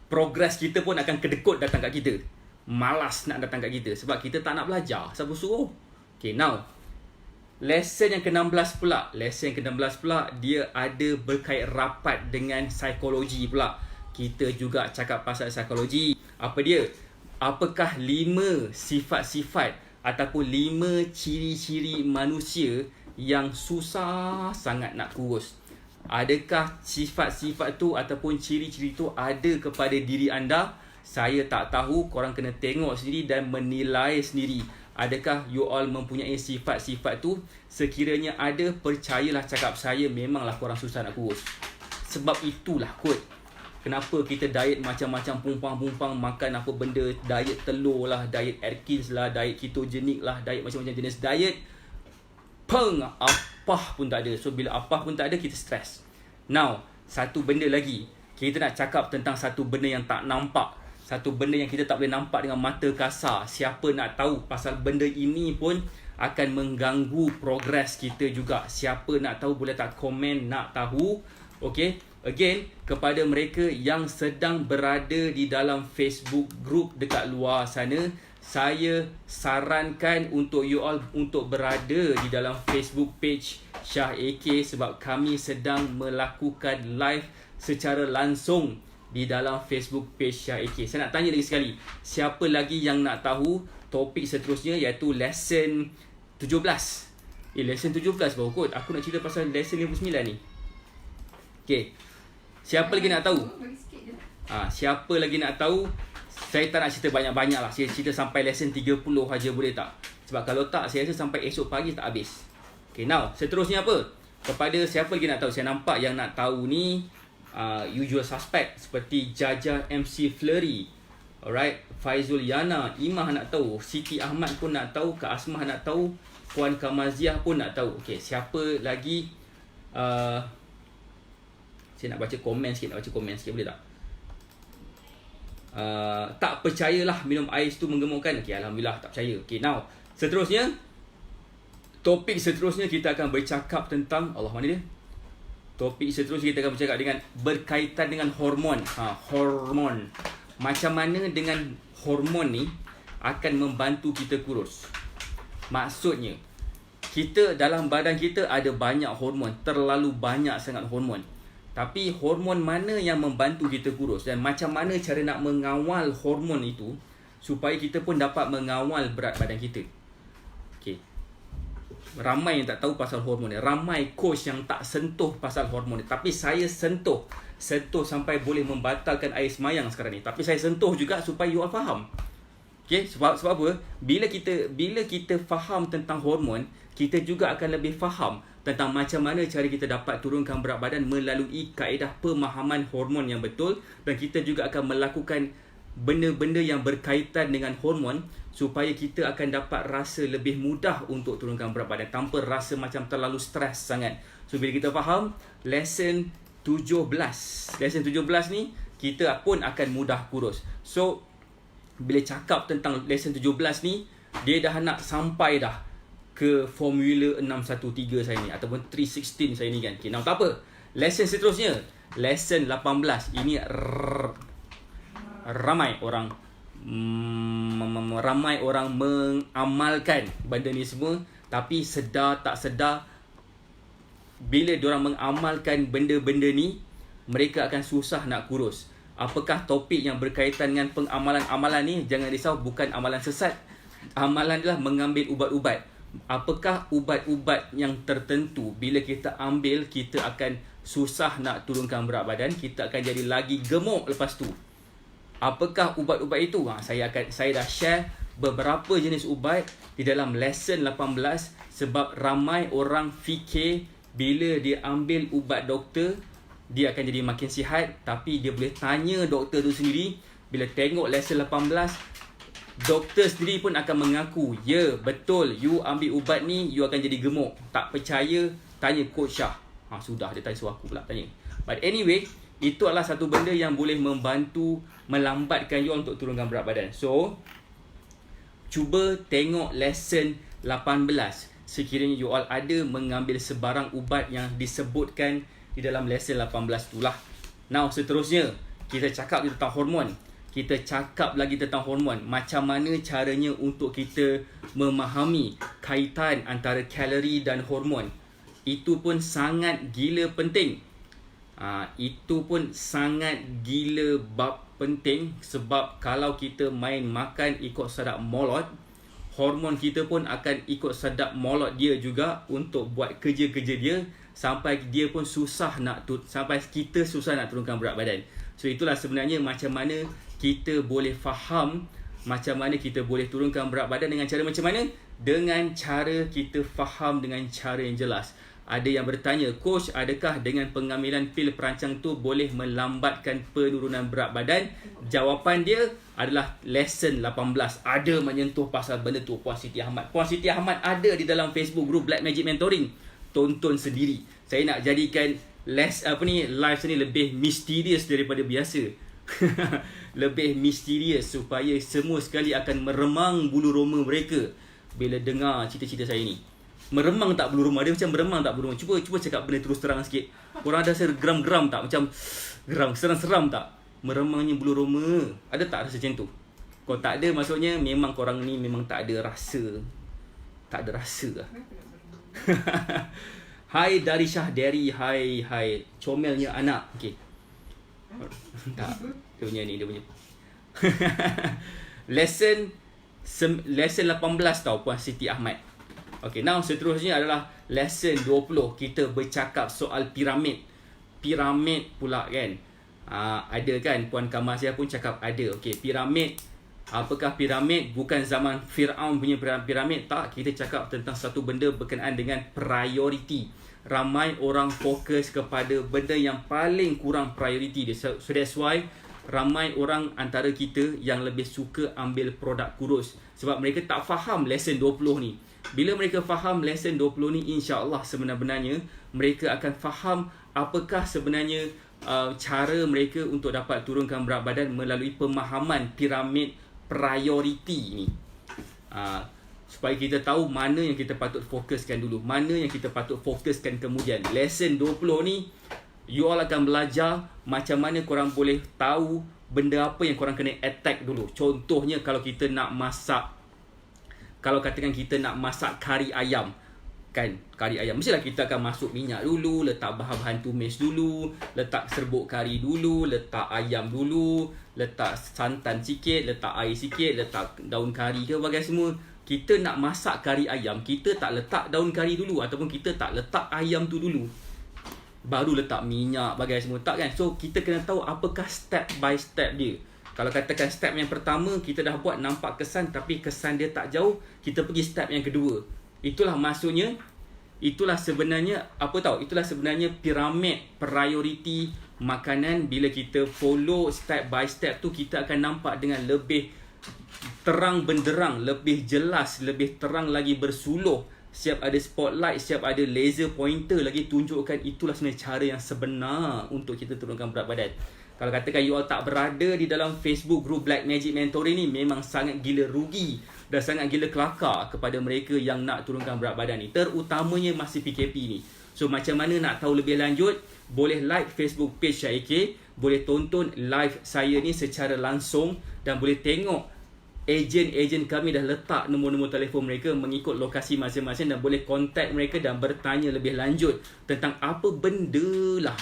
progres kita pun akan kedekut datang kat kita. Malas nak datang kat kita sebab kita tak nak belajar. Siapa suruh? Okay, now lesson yang ke-16 pula. Lesson yang ke-16 pula, dia ada berkait rapat dengan psikologi pula. Kita juga cakap pasal psikologi. Apa dia? Apakah 5 sifat-sifat ataupun 5 ciri-ciri manusia yang susah sangat nak kurus? Adakah sifat-sifat tu ataupun ciri-ciri tu ada kepada diri anda? Saya tak tahu, korang kena tengok sendiri dan menilai sendiri. Adakah you all mempunyai sifat-sifat tu? Sekiranya ada, percayalah cakap saya, memanglah korang susah nak kurus. Sebab itulah kot, kenapa kita diet macam-macam, pumpang-pumpang makan apa benda, diet telur lah, diet Atkins lah, diet ketogenik lah, diet macam-macam jenis diet. Apa pun tak ada. So bila apa pun tak ada, kita stres. Now, satu benda lagi, kita nak cakap tentang satu benda yang tak nampak. Satu benda yang kita tak boleh nampak dengan mata kasar. Siapa nak tahu pasal benda ini pun akan mengganggu progres kita juga. Siapa nak tahu boleh tak komen nak tahu. Okay, again, kepada mereka yang sedang berada di dalam Facebook group dekat luar sana, saya sarankan untuk you all untuk berada di dalam Facebook page Syah AK sebab kami sedang melakukan live secara langsung di dalam Facebook page Syah AK. Saya nak tanya lagi sekali, siapa lagi yang nak tahu topik seterusnya iaitu lesson 17? Lesson 17 baru kot. Aku nak cerita pasal lesson 59 ni. Okay. Siapa lagi nak tahu? Siapa lagi nak tahu? Saya tak nak cerita banyak-banyak lah. Saya cerita sampai lesson 30 aja boleh tak? Sebab kalau tak, saya rasa sampai esok pagi tak habis. Okay, now seterusnya apa? Kepada siapa lagi nak tahu? Saya nampak yang nak tahu ni usual suspect seperti Jaja MC Flurry, alright, Faizul Yana, Imah nak tahu, Siti Ahmad pun nak tahu, Kak Asmah nak tahu, Puan Kamaziah pun nak tahu. Okay, siapa lagi? Saya nak baca komen sikit, boleh tak? Tak percayalah minum ais tu menggemukkan. Okay, Alhamdulillah tak percaya. Okay, now seterusnya, topik seterusnya kita akan bercakap tentang Topik seterusnya kita akan bercakap dengan berkaitan dengan hormon. Hormon. Macam mana dengan hormon ni akan membantu kita kurus. Maksudnya, kita dalam badan kita ada banyak hormon, terlalu banyak sangat hormon. Tapi hormon mana yang membantu kita kurus dan macam mana cara nak mengawal hormon itu supaya kita pun dapat mengawal berat badan kita. Okey. Ramai yang tak tahu pasal hormon ni. Ramai coach yang tak sentuh pasal hormon ni. Tapi saya sentuh sampai boleh membatalkan air semayang sekarang ni. Tapi saya sentuh juga supaya you all faham. Okay, sebab apa? Bila kita faham tentang hormon, kita juga akan lebih faham tentang macam mana cara kita dapat turunkan berat badan melalui kaedah pemahaman hormon yang betul, dan kita juga akan melakukan benda-benda yang berkaitan dengan hormon supaya kita akan dapat rasa lebih mudah untuk turunkan berat badan tanpa rasa macam terlalu stres sangat. So bila kita faham lesson 17 ni, kita pun akan mudah kurus. So bila cakap tentang lesson 17 ni, dia dah nak sampai dah ke formula 613 saya ni ataupun 316 saya ni kan. Okay, now tak apa. Lesson seterusnya, lesson 18. Ini ramai orang mengamalkan benda ni semua, tapi sedar tak sedar bila diorang mengamalkan benda-benda ni, mereka akan susah nak kurus. Apakah topik yang berkaitan dengan pengamalan-amalan ni? Jangan risau, bukan amalan sesat. Amalan adalah mengambil ubat-ubat. Apakah ubat-ubat yang tertentu bila kita ambil, kita akan susah nak turunkan berat badan, kita akan jadi lagi gemuk lepas tu. Apakah ubat-ubat itu? Saya dah share beberapa jenis ubat di dalam lesson 18 sebab ramai orang fikir bila dia ambil ubat doktor, dia akan jadi makin sihat, tapi dia boleh tanya doktor tu sendiri. Bila tengok lesson 18, doktor sendiri pun akan mengaku, ya betul, you ambil ubat ni, you akan jadi gemuk. Tak percaya, tanya Coach Syah. Sudah, dia tanya suruh aku pula tanya. But anyway, itu adalah satu benda yang boleh membantu melambatkan you untuk turunkan berat badan. So, cuba tengok lesson 18. Sekiranya you all ada mengambil sebarang ubat yang disebutkan di dalam lesson 18 itulah. Now, seterusnya, kita cakap tentang hormon. Kita cakap lagi tentang hormon. Macam mana caranya untuk kita memahami kaitan antara kalori dan hormon. Itu pun sangat gila penting. Itu pun sangat gila bab penting sebab kalau kita main makan ikut sedap molot, hormon kita pun akan ikut sedap molot dia juga untuk buat kerja-kerja dia sampai dia pun sampai kita susah nak turunkan berat badan. So itulah sebenarnya macam mana kita boleh faham macam mana kita boleh turunkan berat badan dengan cara macam mana? Dengan cara kita faham dengan cara yang jelas. Ada yang bertanya, Coach, adakah dengan pengambilan pil perancang tu boleh melambatkan penurunan berat badan? Jawapan dia adalah lesson 18. Ada menyentuh pasal benda tu, Puan Siti Ahmad. Puan Siti Ahmad ada di dalam Facebook group Black Magic Mentoring. Tonton sendiri. Saya nak jadikan live ni lebih misterius daripada biasa. Lebih misterius supaya semua sekali akan meremang bulu roma mereka bila dengar cerita-cerita saya ni. Meremang tak bulu roma? Dia macam meremang tak bulu roma? Cuba cakap benda terus terang sikit. Korang ada rasa geram-geram tak? Macam geram, seram-seram tak? Meremangnya bulu roma. Ada tak rasa macam tu? Kalau tak ada, maksudnya memang korang ni memang tak ada rasa. Tak ada rasa lah. Hai dari Syah Derry. Hai. Comelnya anak. Okey. Tak. Dia punya. lesson 18 tau Puan Siti Ahmad. Okay, now seterusnya adalah lesson 20. Kita bercakap soal piramid. Piramid pula kan. Ada kan Puan Kamasya pun cakap ada. Okay, piramid. Apakah piramid? Bukan zaman Fir'aun punya piramid. Tak, kita cakap tentang satu benda berkenaan dengan priority. Ramai orang fokus kepada benda yang paling kurang priority dia. So that's why ramai orang antara kita yang lebih suka ambil produk kurus. Sebab mereka tak faham lesson 20 ni. Bila mereka faham lesson 20 ni, insya-Allah sebenarnya mereka akan faham apakah sebenarnya cara mereka untuk dapat turunkan berat badan melalui pemahaman piramid priority ni. Supaya kita tahu mana yang kita patut fokuskan dulu, mana yang kita patut fokuskan kemudian. Lesson 20 ni you all akan belajar macam mana korang boleh tahu benda apa yang korang kena attack dulu. Contohnya kalau kita nak masak, kalau katakan kita nak masak kari ayam kan, kari ayam mestilah kita akan masuk minyak dulu, letak bahan-bahan tumis dulu, letak serbuk kari dulu, letak ayam dulu, letak santan sikit, letak air sikit, letak daun kari ke bagai semua. Kita nak masak kari ayam, kita tak letak daun kari dulu, ataupun kita tak letak ayam tu dulu baru letak minyak bagai semua, tak kan. So kita kena tahu apakah step by step dia. Kalau katakan step yang pertama kita dah buat nampak kesan, tapi kesan dia tak jauh, kita pergi step yang kedua. Itulah maksudnya, itulah sebenarnya apa tahu, itulah sebenarnya piramid priority makanan. Bila kita follow step by step tu, kita akan nampak dengan lebih terang benderang, lebih jelas, lebih terang lagi bersuluh. Siap ada spotlight, siap ada laser pointer lagi tunjukkan. Itulah sebenarnya cara yang sebenar untuk kita turunkan berat badan. Kalau katakan you all tak berada di dalam Facebook group Black Magic Mentoring ni, memang sangat gila rugi dan sangat gila kelakar kepada mereka yang nak turunkan berat badan ni, terutamanya masih PKP ni. So macam mana nak tahu lebih lanjut? Boleh like Facebook page Syaikh, boleh tonton live saya ni secara langsung, dan boleh tengok ejen-ejen kami dah letak nombor-nombor telefon mereka mengikut lokasi masing-masing, dan boleh kontak mereka dan bertanya lebih lanjut tentang apa benda lah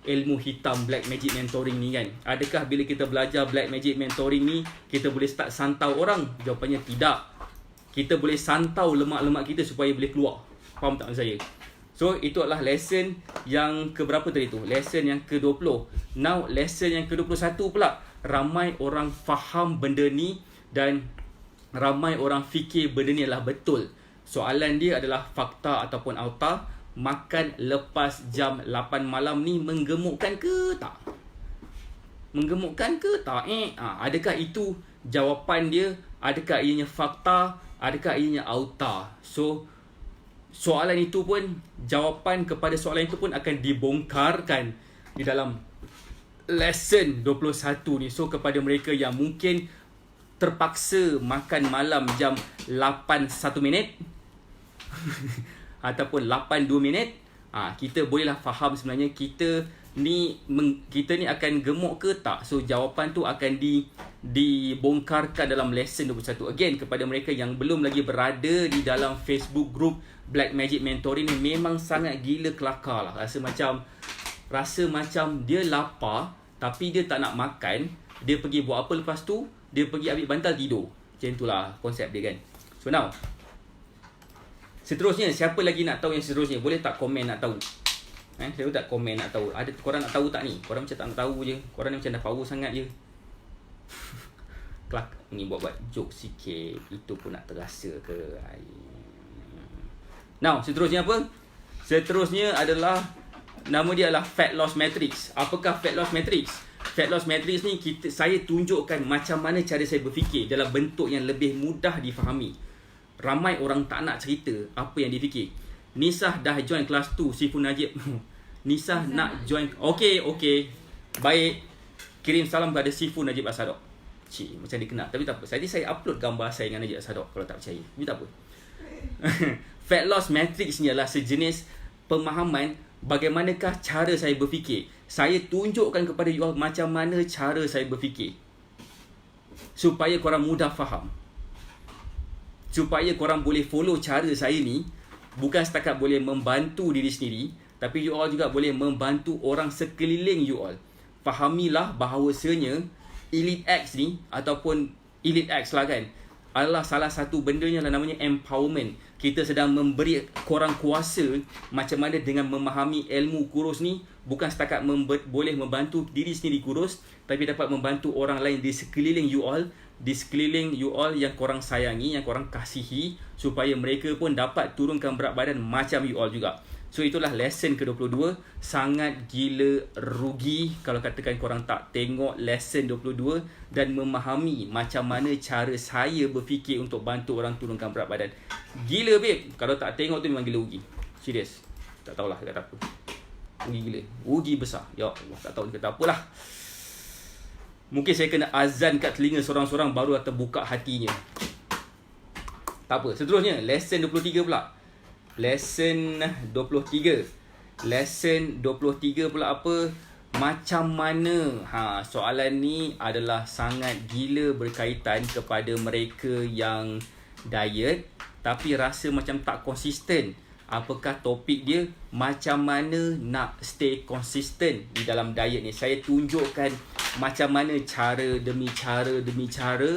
ilmu hitam Black Magic Mentoring ni kan. Adakah bila kita belajar Black Magic Mentoring ni kita boleh start santau orang? Jawapannya tidak. Kita boleh santau lemak-lemak kita supaya boleh keluar. Faham tak saya? So itu adalah lesson yang keberapa tadi tu? Lesson yang ke-20. Now lesson yang ke-21 pula. Ramai orang faham benda ni dan ramai orang fikir benda ni adalah betul. Soalan dia adalah fakta ataupun auta. Makan lepas jam 8 malam ni menggemukkan ke tak? Menggemukkan ke tak? Adakah itu jawapan dia? Adakah ianya fakta? Adakah ianya auta? So soalan itu pun, jawapan kepada soalan itu pun akan dibongkarkan di dalam lesson 21 ni. So kepada mereka yang mungkin terpaksa makan malam jam 8.1 minit ataupun 8.2 minit, kita bolehlah faham sebenarnya kita ni akan gemuk ke tak. So jawapan tu akan dibongkarkan dalam lesson 21. Again, kepada mereka yang belum lagi berada di dalam Facebook group Black Magic Mentoring ni, memang sangat gila kelakar lah. Rasa macam dia lapar tapi dia tak nak makan. Dia pergi buat apa lepas tu? Dia pergi ambil bantal tidur. Macam itulah konsep dia kan. So now, seterusnya, siapa lagi nak tahu yang seterusnya? Boleh tak komen nak tahu? Boleh tak komen nak tahu? Ada korang nak tahu tak ni? Korang macam tak nak tahu je. Korang ni macam dah power sangat je. Kelak ni buat joke sikit. Itu pun nak terasa ke? Now, seterusnya apa? Seterusnya adalah, nama dia adalah Fat Loss Matrix. Apakah Fat Loss Matrix? Fat Loss Matrix ni saya tunjukkan macam mana cara saya berfikir dalam bentuk yang lebih mudah difahami. Ramai orang tak nak cerita apa yang dia fikir. Nisah dah join kelas 2 Sifun Najib. Nisah nak join. Okey. Baik. Kirim salam kepada Sifun Najib Asadok. Macam dia kenal. Tapi tak apa. Tadi saya upload gambar saya dengan Najib Asadok kalau tak percaya. Tapi tak apa. Fat Loss Matrix ni adalah sejenis pemahaman bagaimanakah cara saya berfikir. Saya tunjukkan kepada you all macam mana cara saya berfikir, supaya korang mudah faham, supaya korang boleh follow cara saya ni bukan setakat boleh membantu diri sendiri, tapi you all juga boleh membantu orang sekeliling you all. Fahamilah bahawasanya Elite X ni ataupun Elite X lah kan, adalah salah satu bendanya lah namanya empowerment. Kita sedang memberi korang kuasa macam mana dengan memahami ilmu kurus ni, bukan setakat boleh membantu diri sendiri kurus, tapi dapat membantu orang lain di sekeliling you all, yang korang sayangi, yang korang kasihi, supaya mereka pun dapat turunkan berat badan macam you all juga. So itulah lesson ke-22. Sangat gila rugi kalau katakan korang tak tengok lesson 22 dan memahami macam mana cara saya berfikir untuk bantu orang turunkan berat badan. Gila babe, kalau tak tengok tu memang gila rugi. Serius. Tak tahulah kata apa. Rugi gila. Rugi besar. Ya Allah, tak tahu kata apalah. Mungkin saya kena azan kat telinga seorang-seorang baru terbuka hatinya. Tak apa. Seterusnya, lesson 23 pula. Lesson 23. Lesson 23 pula apa? Macam mana? Soalan ni adalah sangat gila berkaitan kepada mereka yang diet tapi rasa macam tak konsisten. Apakah topik dia? Macam mana nak stay konsisten di dalam diet ni. Saya tunjukkan macam mana cara demi cara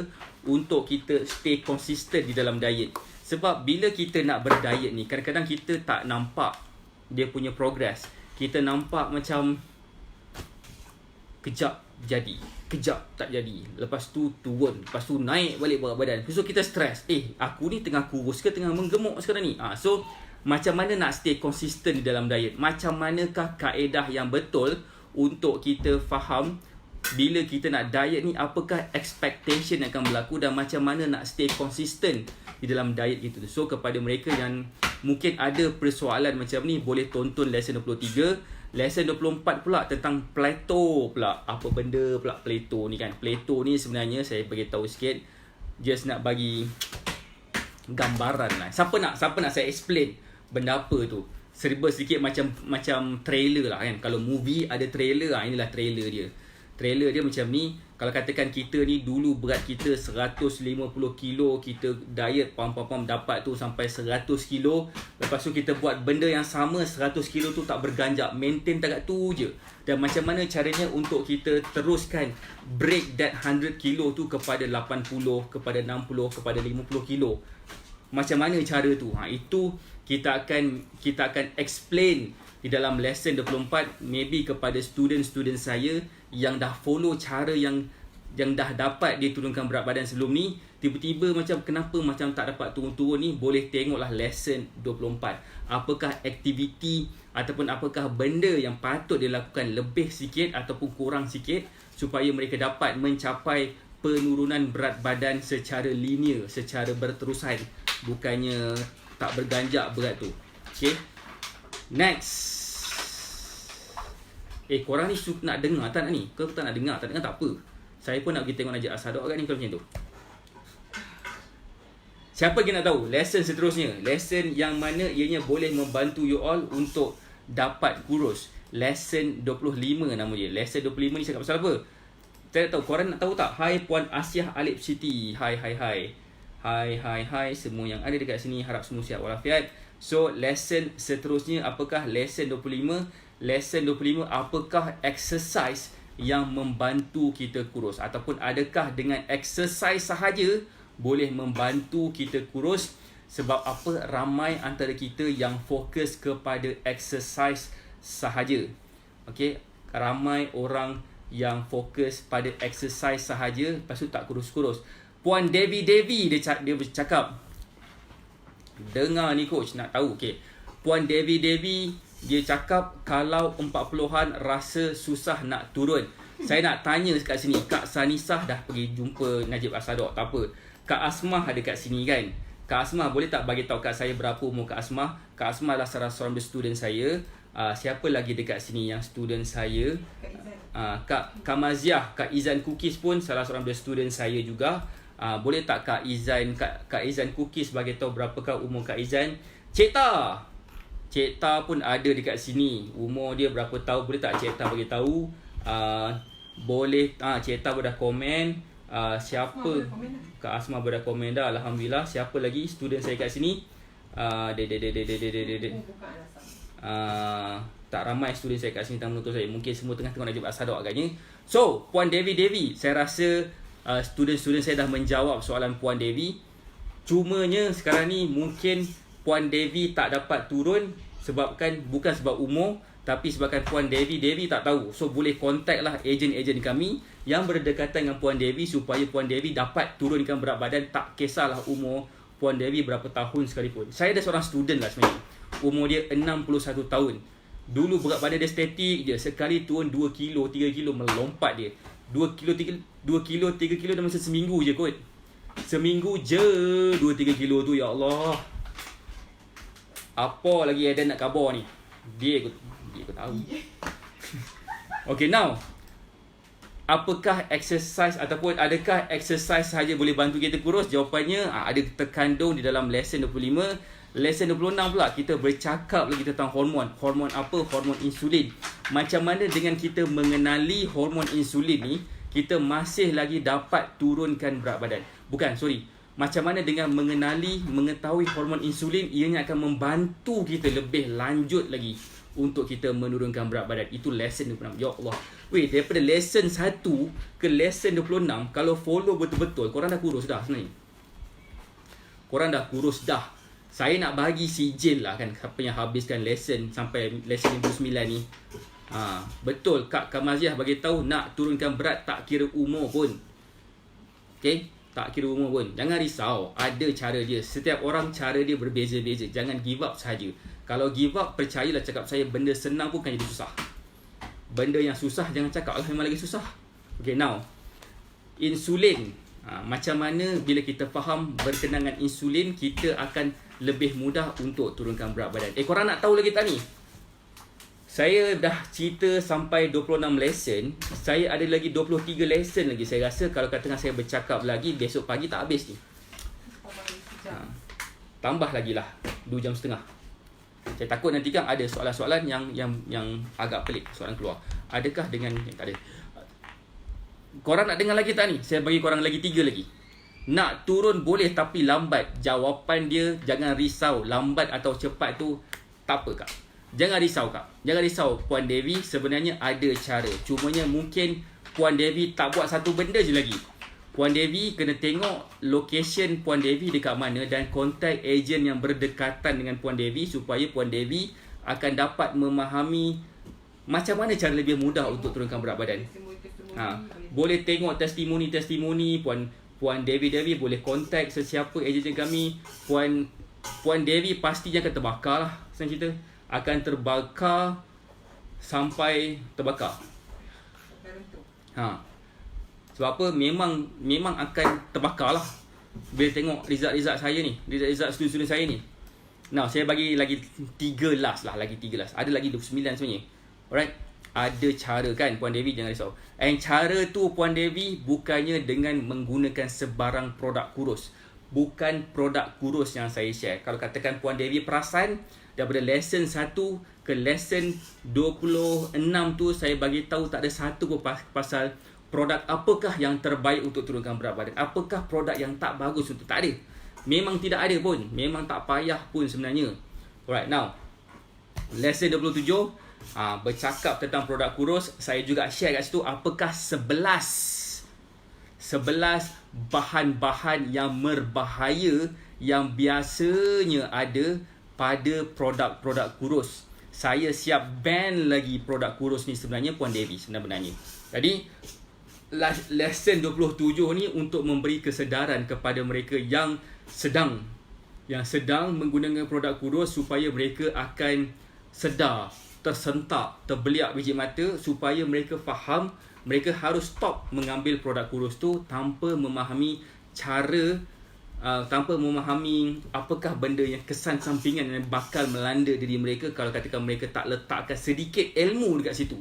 untuk kita stay konsisten di dalam diet. Sebab bila kita nak berdiet ni, kadang-kadang kita tak nampak dia punya progress. Kita nampak macam kejap jadi, kejap tak jadi. Lepas tu turun, lepas tu naik balik berat badan. So kita stres. Aku ni tengah kurus ke tengah menggemuk sekarang ni? So macam mana nak stay konsisten di dalam diet? Macam manakah kaedah yang betul untuk kita faham bila kita nak diet ni, apakah expectation yang akan berlaku dan macam mana nak stay konsisten di dalam diet kita. So kepada mereka yang mungkin ada persoalan macam ni, boleh tonton lesson 23. Lesson 24 pula tentang Plato pula. Apa benda pula Plato ni kan? Plato ni sebenarnya saya beritahu sikit, just nak bagi gambaran lah. Siapa nak saya explain benda apa tu? Serba sedikit macam trailer lah kan. Kalau movie ada trailer, inilah trailer dia. Trailer dia macam ni. Kalau katakan kita ni dulu berat kita 150 kilo, kita diet pam dapat tu sampai 100 kilo. Lepas tu kita buat benda yang sama 100 kilo tu tak berganjak, maintain dekat tu je. Dan macam mana caranya untuk kita teruskan break that 100 kilo tu kepada 80, kepada 60, kepada 50 kilo. Macam mana cara tu? Itu kita akan explain di dalam lesson 24, maybe kepada student-student saya yang dah follow cara yang dah dapat dia turunkan berat badan sebelum ni, tiba-tiba macam kenapa macam tak dapat turun-turun ni, boleh tengoklah lesson 24. Apakah aktiviti ataupun apakah benda yang patut dilakukan lebih sikit ataupun kurang sikit supaya mereka dapat mencapai penurunan berat badan secara linear, secara berterusan, bukannya tak berganjak berat tu. Okay, next. Korang ni nak dengar tak ni? Kau tak nak dengar? Tak dengar tak apa. Saya pun nak pergi tengok Najib Asadok kan ni kalau macam tu. Siapa yang nak tahu lesson seterusnya? Lesson yang mana ianya boleh membantu you all untuk dapat kurus. Lesson 25 nama dia. Lesson 25 ni cakap pasal apa? Saya tak tahu, korang nak tahu tak? Hai Puan Asiah Alip Siti. Hai. Hai semua yang ada dekat sini. Harap semua sihat walafiat. So lesson seterusnya apakah? Lesson 25. Lesson 25, apakah exercise yang membantu kita kurus, ataupun adakah dengan exercise sahaja boleh membantu kita kurus? Sebab apa? Ramai antara kita yang fokus kepada exercise sahaja. Okey, ramai orang yang fokus pada exercise sahaja, lepas tu tak kurus-kurus. Puan Devi dia bercakap, dengar ni coach, nak tahu. Okey, Puan Devi dia cakap kalau 40-an rasa susah nak turun. Saya nak tanya kat sini, Kak Sanisah dah pergi jumpa Najib Asadok, tak apa. Kak Asmah ada kat sini kan? Kak Asmah boleh tak bagi tahu kat saya berapa umur Kak Asmah? Kak Asmah adalah salah seorang student saya. Siapa lagi dekat sini yang student saya? Kak Maziah, Kak Izan Cookies pun salah seorang student saya juga. Boleh tak Kak Izan Cookies bagi tahu berapakah umur Kak Izan? Cik Ta pun ada dekat sini. Umur dia berapa tahun? Boleh tak Cik Ta bagi tahu? Boleh. Cik Ta dah komen. Siapa? Kak Asma dah komen dah. Alhamdulillah. Siapa lagi student saya kat sini? Tak ramai student saya kat sini tengah menuntut saya. Mungkin semua tengah tengok Najib Asadok agaknya. So, Puan Devi, saya rasa student-student saya dah menjawab soalan Puan Devi. Cumanya sekarang ni mungkin Puan Devi tak dapat turun bukan sebab umur, tapi sebabkan Puan Devi tak tahu. So boleh contact lah ejen-ejen kami yang berdekatan dengan Puan Devi supaya Puan Devi dapat turunkan berat badan, tak kisahlah umur Puan Devi berapa tahun sekalipun. Saya ada seorang student lah sebenarnya. Umur dia 61 tahun. Dulu berat badan dia statik je. Sekali turun 2 kilo, 3 kilo melompat dia. 2 kilo, 3 kilo dalam masa seminggu je kot. Seminggu je 2-3 kilo tu, ya Allah. Apa lagi Eden nak khabar ni? Dia aku tahu. Okay, now apakah exercise ataupun adakah exercise sahaja boleh bantu kita kurus? Jawapannya ada terkandung di dalam lesson 25. Lesson 26 pula kita bercakap lagi tentang hormon. Hormon apa? Hormon insulin. Macam mana dengan kita mengenali hormon insulin ni, kita masih lagi dapat turunkan berat badan. Macam mana dengan mengetahui hormon insulin, ianya akan membantu kita lebih lanjut lagi untuk kita menurunkan berat badan. Itu lesson 26. Ya Allah. Daripada lesson 1 ke lesson 26, kalau follow betul-betul, korang dah kurus dah sebenarnya. Korang dah kurus dah. Saya nak bagi sijil lah kan, siapa yang habiskan lesson sampai lesson 59 ni. Betul, Kak Kamaziah bagi tahu nak turunkan berat tak kira umur pun. Okay? Tak kira umur pun. Jangan risau, ada cara dia. Setiap orang cara dia berbeza-beza. Jangan give up sahaja. Kalau give up, percayalah cakap saya, benda senang pun kan jadi susah. Benda yang susah jangan cakap lah, memang lagi susah. Okay, now insulin. Macam mana bila kita faham berkenaan dengan insulin, kita akan lebih mudah untuk turunkan berat badan. Korang nak tahu lagi tak ni? Saya dah cerita sampai 26 lesson. Saya ada lagi 23 lesson lagi. Saya rasa kalau katakan saya bercakap lagi, besok pagi tak habis ni. Tambah lagi lah 2 jam setengah. Saya takut nanti kan ada soalan-soalan yang agak pelik. Soalan keluar. Adakah dengan yang tak ada? Korang nak dengar lagi tak ni? Saya bagi korang lagi 3 lagi. Nak turun boleh tapi lambat. Jawapan dia jangan risau. Lambat atau cepat tu tak apa, Kak. Jangan risau, Kak. Jangan risau, Puan Devi. Sebenarnya ada cara. Cumanya mungkin Puan Devi tak buat satu benda je lagi. Puan Devi kena tengok location Puan Devi dekat mana dan kontak ejen yang berdekatan dengan Puan Devi supaya Puan Devi akan dapat memahami macam mana cara lebih mudah untuk turunkan berat badan. Boleh tengok testimoni Puan Devi boleh kontak sesiapa ejen kami. Puan Devi pastinya akan terbakar lah. Saya cerita akan terbakar sampai terbakar. Sebab apa? Memang akan terbakar lah bila tengok result saya ni, result student saya ni. Now saya bagi lagi 3 last. Ada lagi 29 sebenarnya. Alright. Ada cara kan Puan Devi, jangan risau. And cara tu Puan Devi bukannya dengan menggunakan sebarang produk kurus. Bukan produk kurus yang saya share. Kalau katakan Puan Devi perasan, daripada lesson 1 ke lesson 26 tu saya bagi tahu tak ada satu pun pasal produk apakah yang terbaik untuk turunkan berat badan. Apakah produk yang tak bagus untuk, tak ada. Memang tidak ada pun. Memang tak payah pun sebenarnya. Alright, now lesson 27 bercakap tentang produk kurus. Saya juga share kat situ apakah 11 bahan-bahan yang berbahaya yang biasanya ada pada produk-produk kurus. Saya siap ban lagi produk kurus ni sebenarnya Puan Devi sebenarnya. Jadi lesson 27 ni untuk memberi kesedaran kepada mereka yang sedang menggunakan produk kurus supaya mereka akan sedar, tersentak, terbeliak biji mata supaya mereka faham mereka harus stop mengambil produk kurus tu tanpa memahami tanpa memahami apakah benda yang kesan sampingan yang bakal melanda diri mereka kalau katakan mereka tak letakkan sedikit ilmu dekat situ.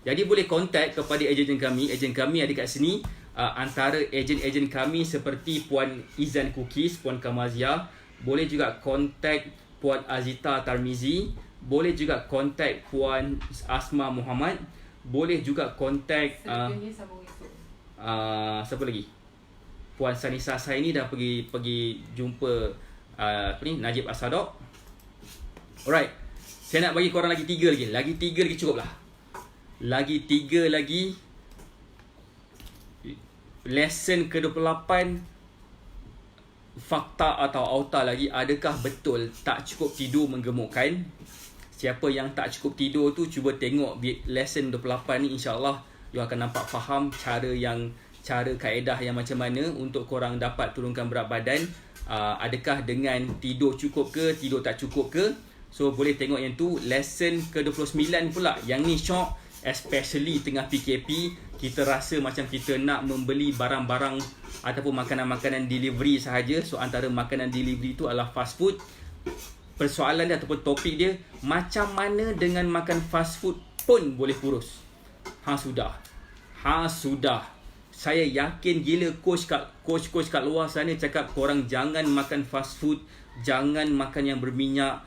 Jadi boleh kontak kepada ejen kami. Ejen kami ada kat sini. Antara ejen-ejen kami seperti Puan Izan Cookies, Puan Kamazia. Boleh juga kontak Puan Azita Tarmizi. Boleh juga kontak Puan Asma Muhammad. Boleh juga kontak siapa lagi? Puan Sanisa saya ni dah pergi jumpa Najib As-Sadok. Alright. Saya nak bagi korang lagi 3 lagi. Lagi 3 lagi cukup lah. Lagi 3 lagi. Lesson ke-28. Fakta atau auta lagi. Adakah betul tak cukup tidur menggemukkan? Siapa yang tak cukup tidur tu, cuba tengok lesson 28 ni, insyaAllah you akan nampak faham cara kaedah yang macam mana untuk korang dapat turunkan berat badan. Adakah dengan tidur cukup ke, tidur tak cukup ke. So boleh tengok yang tu. Lesson ke-29 pula, yang ni syok, especially tengah PKP, kita rasa macam kita nak membeli barang-barang ataupun makanan-makanan delivery sahaja. So antara makanan delivery tu adalah fast food. Persoalan dia ataupun topik dia, macam mana dengan makan fast food pun boleh kurus. Sudah. Saya yakin gila coach kat luar sana cakap korang jangan makan fast food, jangan makan yang berminyak,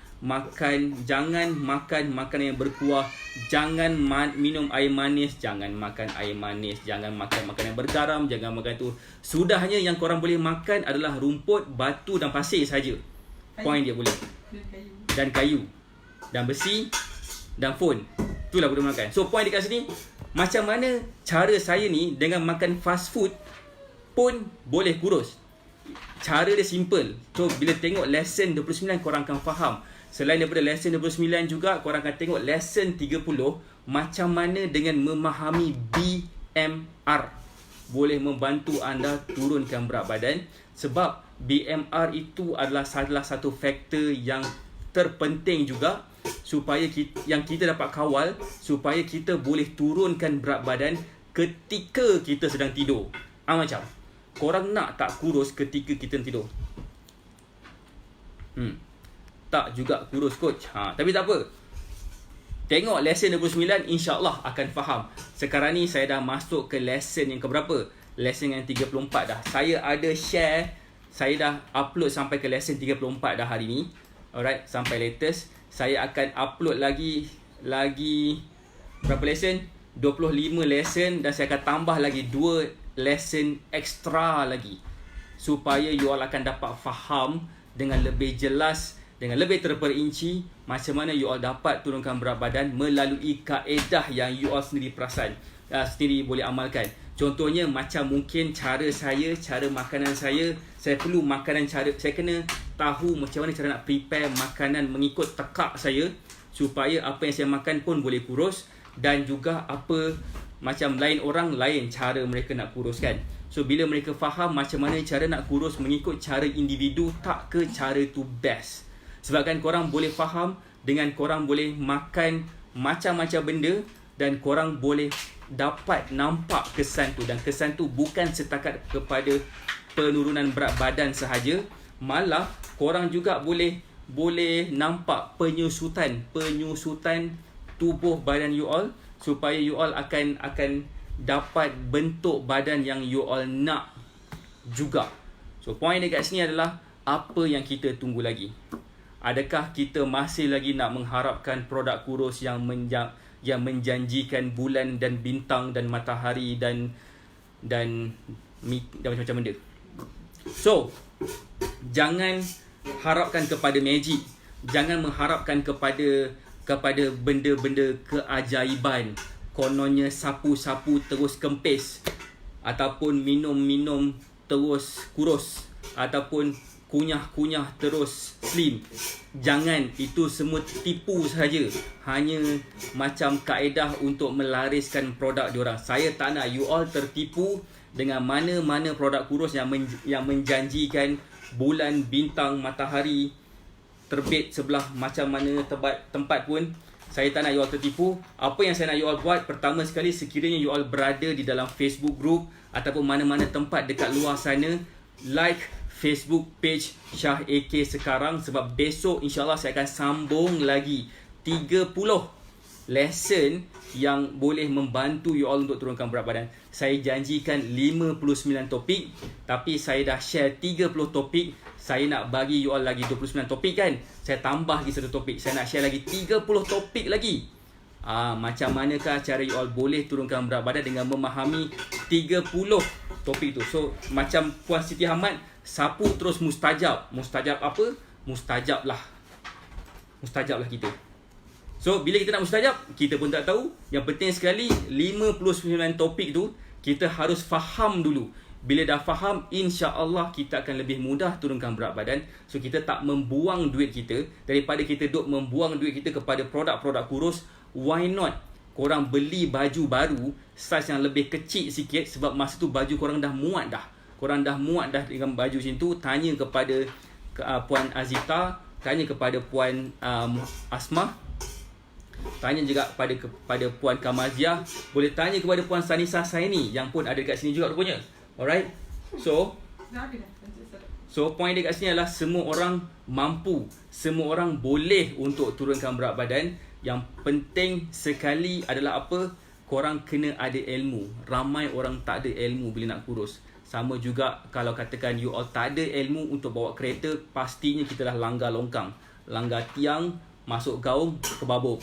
jangan makan makanan yang berkuah, jangan minum air manis, jangan makan air manis, jangan makan makanan yang bergaram, jangan makan tu. Sudahnya yang korang boleh makan adalah rumput, batu dan pasir saja. Point dia boleh. Dan kayu. Dan besi. Dan phone. Itulah boleh makan. So point dekat sini, macam mana cara saya ni dengan makan fast food pun boleh kurus. Cara dia simple. So bila tengok lesson 29 korang akan faham. Selain daripada lesson 29 juga, korang akan tengok lesson 30, macam mana dengan memahami BMR boleh membantu anda turunkan berat badan. Sebab BMR itu adalah salah satu faktor yang terpenting juga supaya kita dapat kawal supaya kita boleh turunkan berat badan ketika kita sedang tidur. Macam korang nak tak kurus ketika kita tidur? Tak juga kurus coach. Tapi tak apa. Tengok lesson 29, insya-Allah akan faham. Sekarang ni saya dah masuk ke lesson yang keberapa? Lesson yang 34 dah. Saya ada share, saya dah upload sampai ke lesson 34 dah hari ni. Alright, sampai latest. Saya akan upload lagi berapa lesson? 25 lesson, dan saya akan tambah lagi 2 lesson extra lagi supaya you all akan dapat faham dengan lebih jelas, dengan lebih terperinci macam mana you all dapat turunkan berat badan melalui kaedah yang you all sendiri perasan, sendiri boleh amalkan. Contohnya macam mungkin cara makanan saya perlu saya kena tahu macam mana cara nak prepare makanan mengikut tekak saya supaya apa yang saya makan pun boleh kurus, dan juga apa macam lain orang lain cara mereka nak kuruskan. So bila mereka faham macam mana cara nak kurus mengikut cara individu, tak ke cara tu best. Sebabkan korang boleh faham dengan korang boleh makan macam-macam benda dan korang boleh dapat nampak kesan tu, dan kesan tu bukan setakat kepada penurunan berat badan sahaja, malah korang juga boleh nampak penyusutan tubuh badan you all supaya you all akan dapat bentuk badan yang you all nak juga. So point dekat sini adalah apa yang kita tunggu lagi? Adakah kita masih lagi nak mengharapkan produk kurus yang menjanjikan bulan dan bintang dan matahari dan macam-macam benda? So jangan harapkan kepada magic, jangan mengharapkan kepada benda-benda keajaiban, kononnya sapu-sapu terus kempis, ataupun minum-minum terus kurus, ataupun kunyah-kunyah terus slim. Jangan, itu semua tipu sahaja, hanya macam kaedah untuk melariskan produk diorang. Saya tak nak you all tertipu dengan mana-mana produk kurus yang menjanjikan bulan, bintang, matahari terbit sebelah macam mana tempat pun. Saya tak nak you all tertipu. Apa yang saya nak you all buat, pertama sekali, sekiranya you all berada di dalam Facebook group ataupun mana-mana tempat dekat luar sana, like Facebook page Syah AK sekarang, sebab besok insyaAllah saya akan sambung lagi 30 lesson yang boleh membantu you all untuk turunkan berat badan. Saya janjikan 59 topik, tapi saya dah share 30 topik. Saya nak bagi you all lagi 29 topik kan. Saya tambah lagi 1 topik. Saya nak share lagi 30 topik lagi. macam manakah cara you all boleh turunkan berat badan dengan memahami 30 topik tu. So macam Puan Siti Ahmad, sapu terus mustajab. Mustajab apa? Mustajab lah kita. So bila kita nak mustajab, kita pun tak tahu. Yang penting sekali 59 topik tu kita harus faham dulu. Bila dah faham, insya-Allah kita akan lebih mudah turunkan berat badan. So kita tak membuang duit kita. Daripada kita duk membuang duit kita kepada produk-produk kurus, why not korang beli baju baru saiz yang lebih kecil sikit, sebab masa tu baju korang dah muat dah. Korang dah muat dah dengan baju macam tu. Tanya kepada Puan Azita, tanya kepada Puan Asmah, tanya juga kepada Puan Kamaziah, boleh tanya kepada Puan Sanisa Saini yang pun ada dekat sini juga rupanya. Alright. So point dia kat sini adalah semua orang mampu, semua orang boleh untuk turunkan berat badan. Yang penting sekali adalah apa? Korang kena ada ilmu. Ramai orang tak ada ilmu bila nak kurus. Sama juga kalau katakan you all tak ada ilmu untuk bawa kereta, pastinya kita dah langgar longkang, langgar tiang, masuk gaung, kebabuk.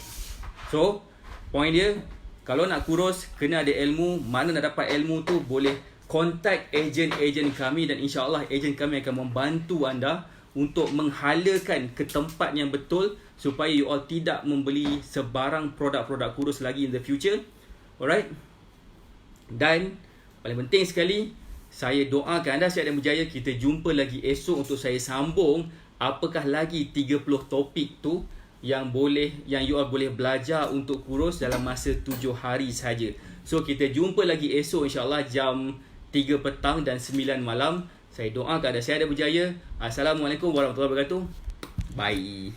So point dia, kalau nak kurus kena ada ilmu. Mana nak dapat ilmu tu? Boleh kontak ejen-ejen kami dan insya-Allah ejen kami akan membantu anda untuk menghalakan ke tempat yang betul supaya you all tidak membeli sebarang produk-produk kurus lagi in the future. Alright. Dan paling penting sekali, saya doakan anda sihat dan berjaya. Kita jumpa lagi esok untuk saya sambung apakah lagi 30 topik tu yang you all boleh belajar untuk kurus dalam masa 7 hari saja. So kita jumpa lagi esok insya-Allah jam 3 petang dan 9 malam. Saya doakan anda sihat dan berjaya. Assalamualaikum warahmatullahi wabarakatuh. Bye.